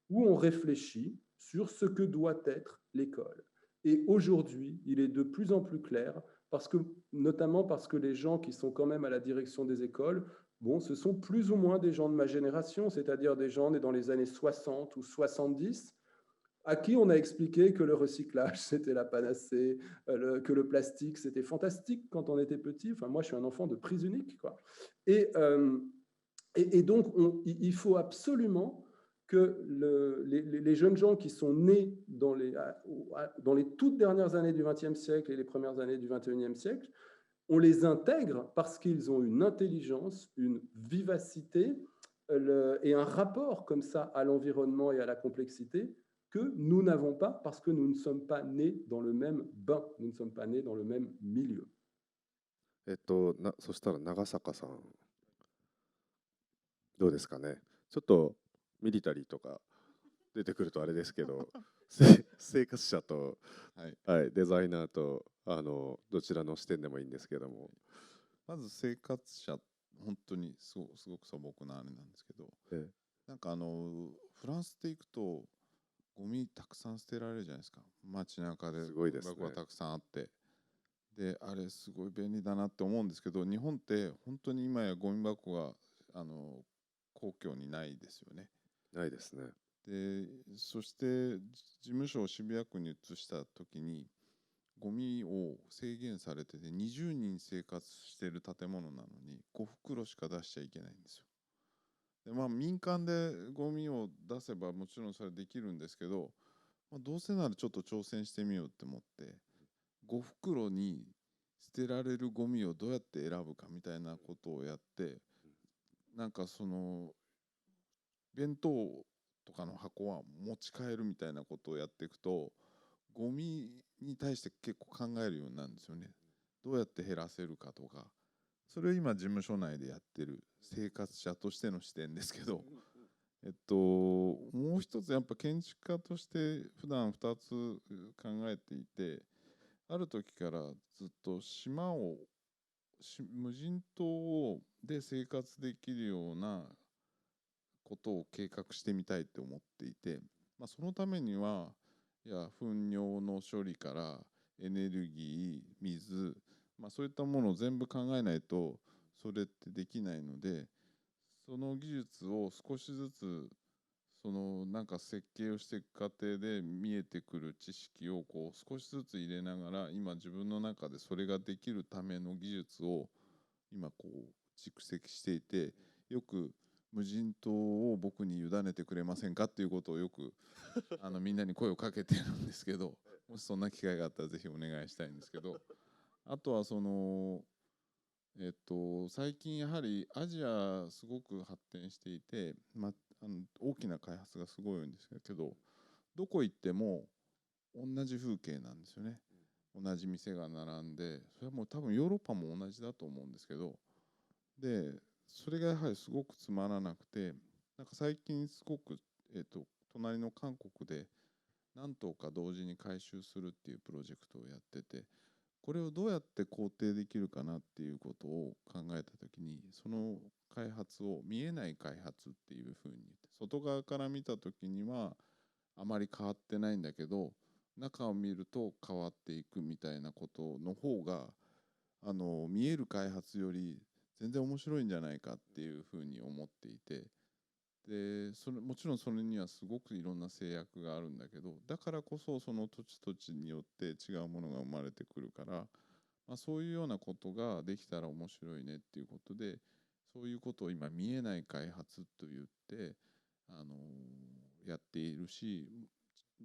où on réfléchit sur ce que doit être l'école. Et aujourd'hui, il est de plus en plus clair, notamment parce que les gens qui sont quand même à la direction des écoles, bon, ce sont plus ou moins des gens de ma génération, c'est-à-dire des gens nés dans les années 60 ou 70, à qui on a expliqué que le recyclage, c'était la panacée, que le plastique, c'était fantastique quand on était petit. Enfin, moi, je suis un enfant de prise unique, quoi. Et donc, il faut absolument que les jeunes gens qui sont nés dans les toutes dernières années du XXe siècle et les premières années du XXIe siècle, on les intègre parce qu'ils ont une intelligence, une vivacité et un rapport comme ça à l'environnement et à la complexité que nous n'avons pas parce que nous ne sommes pas nés dans le même bain, nous ne sommes pas nés dans le même milieu. そしたら長坂さん、どうですかね。ちょっとミリタリーとか出てくるとあれですけど、生活者と、はい、はい、デザイナーとどちらの視点でもいいんですけども。まず生活者、本当にすごく素朴なあれなんですけど、なんかフランスって行くとゴミたくさん捨てられるじゃないですか。街中でゴミ箱がたくさんあって、であれすごい便利だなって思うんですけど、日本って本当に今やゴミ箱が公共にないですよね。ないですね。でそして事務所を渋谷区に移した時にゴミを制限されてて20人生活している建物なのに5袋しか出しちゃいけないんですよ。でまあ民間でゴミを出せばもちろんそれはできるんですけど、どうせならちょっと挑戦してみようって思って5袋に捨てられるゴミをどうやって選ぶかみたいなことをやって、なんかその弁当とかの箱は持ち帰るみたいなことをやっていくとゴミに対して結構考えるようになるんですよね。どうやって減らせるかとか、それを今事務所内でやってる生活者としての視点ですけど、もう一つやっぱ建築家として普段2つ考えていて、ある時からずっと無人島で生活できるようなことを計画してみたいって思っていて、そのためにはいや糞尿の処理からエネルギー、水、そういったものを全部考えないとそれってできないので、その技術を少しずつなんか設計をしていく過程で見えてくる知識をこう少しずつ入れながら、今自分の中でそれができるための技術を今こう蓄積していて、よく無人島を僕に委ねてくれませんかっていうことをよくみんなに声をかけてるんですけど、もしそんな機会があったらぜひお願いしたいんですけど、あとは最近やはりアジアすごく発展していて、大きな開発がすごいんですけど、どこ行っても同じ風景なんですよね。同じ店が並んで、それはもう多分ヨーロッパも同じだと思うんですけど、でそれがやはりすごくつまらなくて、なんか最近すごく、隣の韓国で何棟か同時に改修するっていうプロジェクトをやってて、これをどうやって肯定できるかなっていうことを考えたときに、その開発を見えない開発っていうふうに言って、外側から見たときにはあまり変わってないんだけど、中を見ると変わっていくみたいなことの方が見える開発より全然面白いんじゃないかっていうふうに思っていて、でもちろんそれにはすごくいろんな制約があるんだけど、だからこそその土地土地によって違うものが生まれてくるから、そういうようなことができたら面白いねっていうことで、そういうことを今見えない開発と言って、やっているし、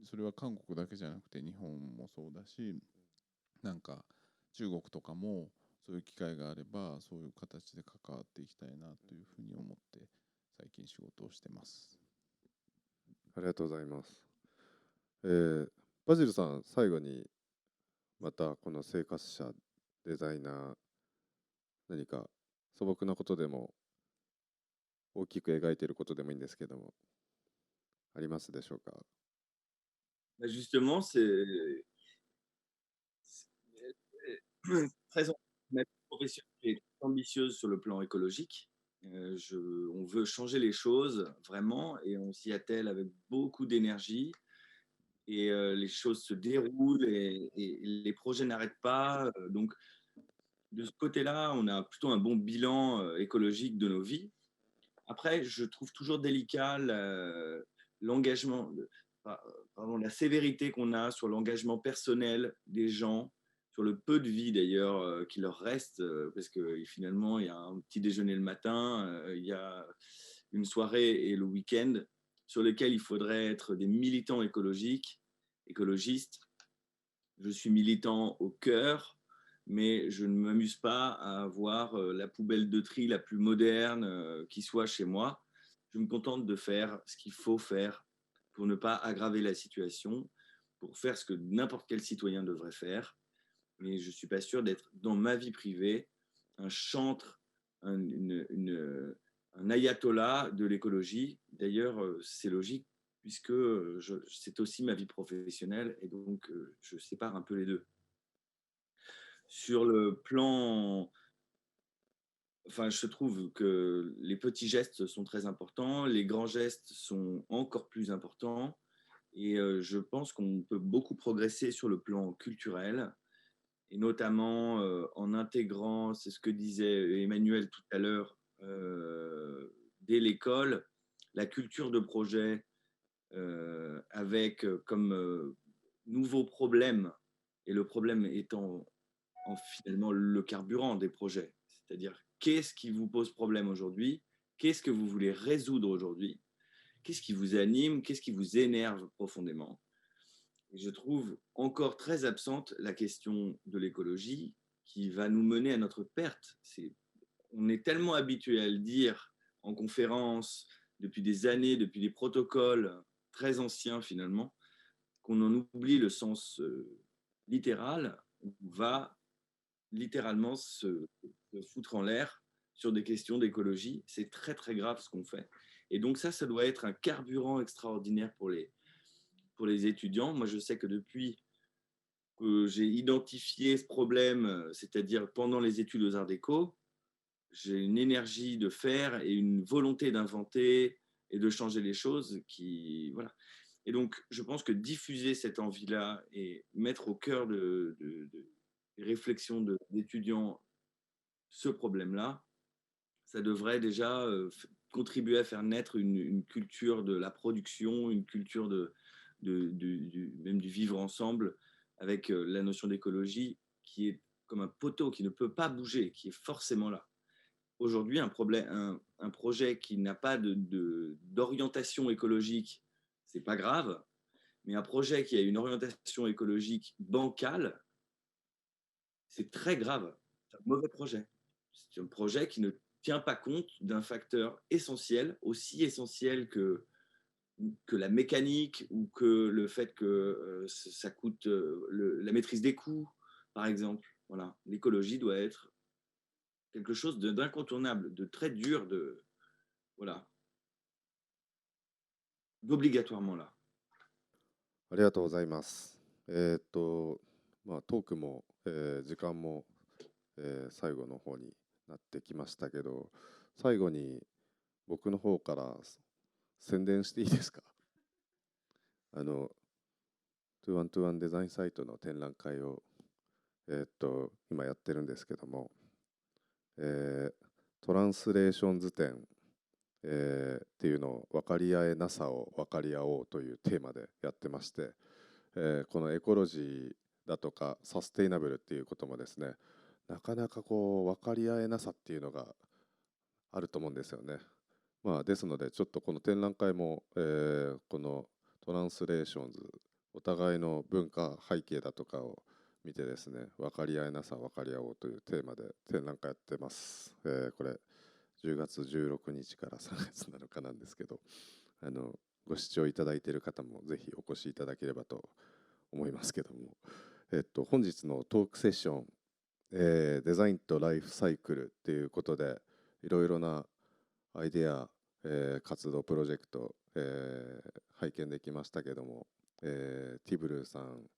それは韓国だけじゃなくて日本もそうだし、なんか中国とかもそういう機会があればそういう形で関わっていきたいなというふうに思って最近仕事をしてます。ありがとうございます。バジルさん、最後にまたこの生活者、デザイナー、何か素朴なことでも大きく描いていることでもいいんですけども、ありますでしょうか？Justement, très ma profession est ambitieuse sur le plan écologique. On veut changer les choses vraiment et on s'y attelle avec beaucoup d'énergie. Et les choses se déroulent et les projets n'arrêtent pas. Donc, de ce côté-là, on a plutôt un bon bilan écologique de nos vies. Après, je trouve toujours délicat l'engagement, pardon, la sévérité qu'on a sur l'engagement personnel des gens, sur le peu de vie d'ailleurs qui leur reste, parce que finalement, il y a un petit déjeuner le matin, il y a une soirée et le week-end sur lesquels il faudrait être des militants écologistes. Je suis militant au cœur, mais je ne m'amuse pas à avoir la poubelle de tri la plus moderne qui soit chez moi. Je me contente de faire ce qu'il faut faire pour ne pas aggraver la situation, pour faire ce que n'importe quel citoyen devrait faire. Mais je ne suis pas sûr d'être dans ma vie privée un chantre, un ayatollah de l'écologie. D'ailleurs, c'est logique puisque c'est aussi ma vie professionnelle et donc je sépare un peu les deux. Sur le plan, enfin, je trouve que les petits gestes sont très importants, les grands gestes sont encore plus importants et je pense qu'on peut beaucoup progresser sur le plan culturel et notamment en intégrant, c'est ce que disait Emmanuel tout à l'heure, dès l'école, la culture de projet avec comme nouveau problème, et le problème étant finalement le carburant des projets, c'est-à-dire qu'est-ce qui vous pose problème aujourd'hui, qu'est-ce que vous voulez résoudre aujourd'hui, qu'est-ce qui vous anime, qu'est-ce qui vous énerve profondément. Et je trouve encore très absente la question de l'écologie qui va nous mener à notre perte. On est tellement habitué à le dire en conférence depuis des années, depuis des protocoles très anciens finalement, qu'on en oublie le sens littéral. On va littéralement se foutre en l'air sur des questions d'écologie. C'est très très grave ce qu'on fait. Et donc ça doit être un carburant extraordinaire pour les étudiants. Moi, je sais que depuis que j'ai identifié ce problème, c'est-à-dire pendant les études aux Arts Déco, j'ai une énergie de faire et une volonté d'inventer et de changer les choses qui, voilà. Et donc, je pense que diffuser cette envie-là et mettre au cœur des réflexions d'étudiants ce problème-là, ça devrait déjà contribuer à faire naître une culture de la production, une culture même du vivre ensemble avec la notion d'écologie qui est comme un poteau qui ne peut pas bouger, qui est forcément là. Aujourd'hui, un projet qui n'a pas d'orientation écologique, c'est pas grave, mais un projet qui a une orientation écologique bancale, c'est très grave. C'est un mauvais projet. C'est un projet qui ne tient pas compte d'un facteur essentiel, aussi essentiel que la mécanique ou que le fait que ça coûte la maîtrise des coûts, par exemple. Voilà. L'écologie doit être quelque chose d'incontournable, de très dur, voilà, d'obligatoirement là. ありがとうございます。トークも、時間も、最後の方になってきましたけど、最後に僕の方から宣伝していいですか？あの、2121デザインサイトの展覧会を、今やってるんですけども、トランスレーション図展、っていうのを分かり合えなさを分かり合おうというテーマでやってまして、このエコロジーだとかサステイナブルっていうこともですね、なかなかこう分かり合えなさっていうのがあると思うんですよね。まあ、ですのでちょっとこの展覧会も、このトランスレーションズ、お互いの文化背景だとかを見てですね、分かり合えなさ分かり合おうというテーマで展覧会やってます。これ10月16日から3月7日なんですけど、ご視聴いただいている方もぜひお越しいただければと思いますけども、本日のトークセッション、デザインとライフサイクルっていうことで、いろいろなアイデア、活動プロジェクト、拝見できましたけども、ティブルーさん、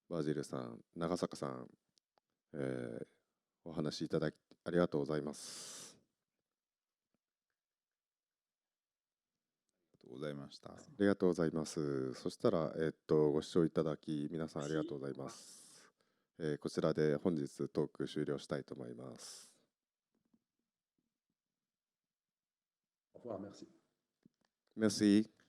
バジルさん、長坂さん、お話しいただきありがとうございます。ありがとうございました。ありがとうございます。そしたら、ご視聴いただき、皆さんありがとうございます。こちらで本日トーク終了したいと思います。Au revoir, merci. Merci.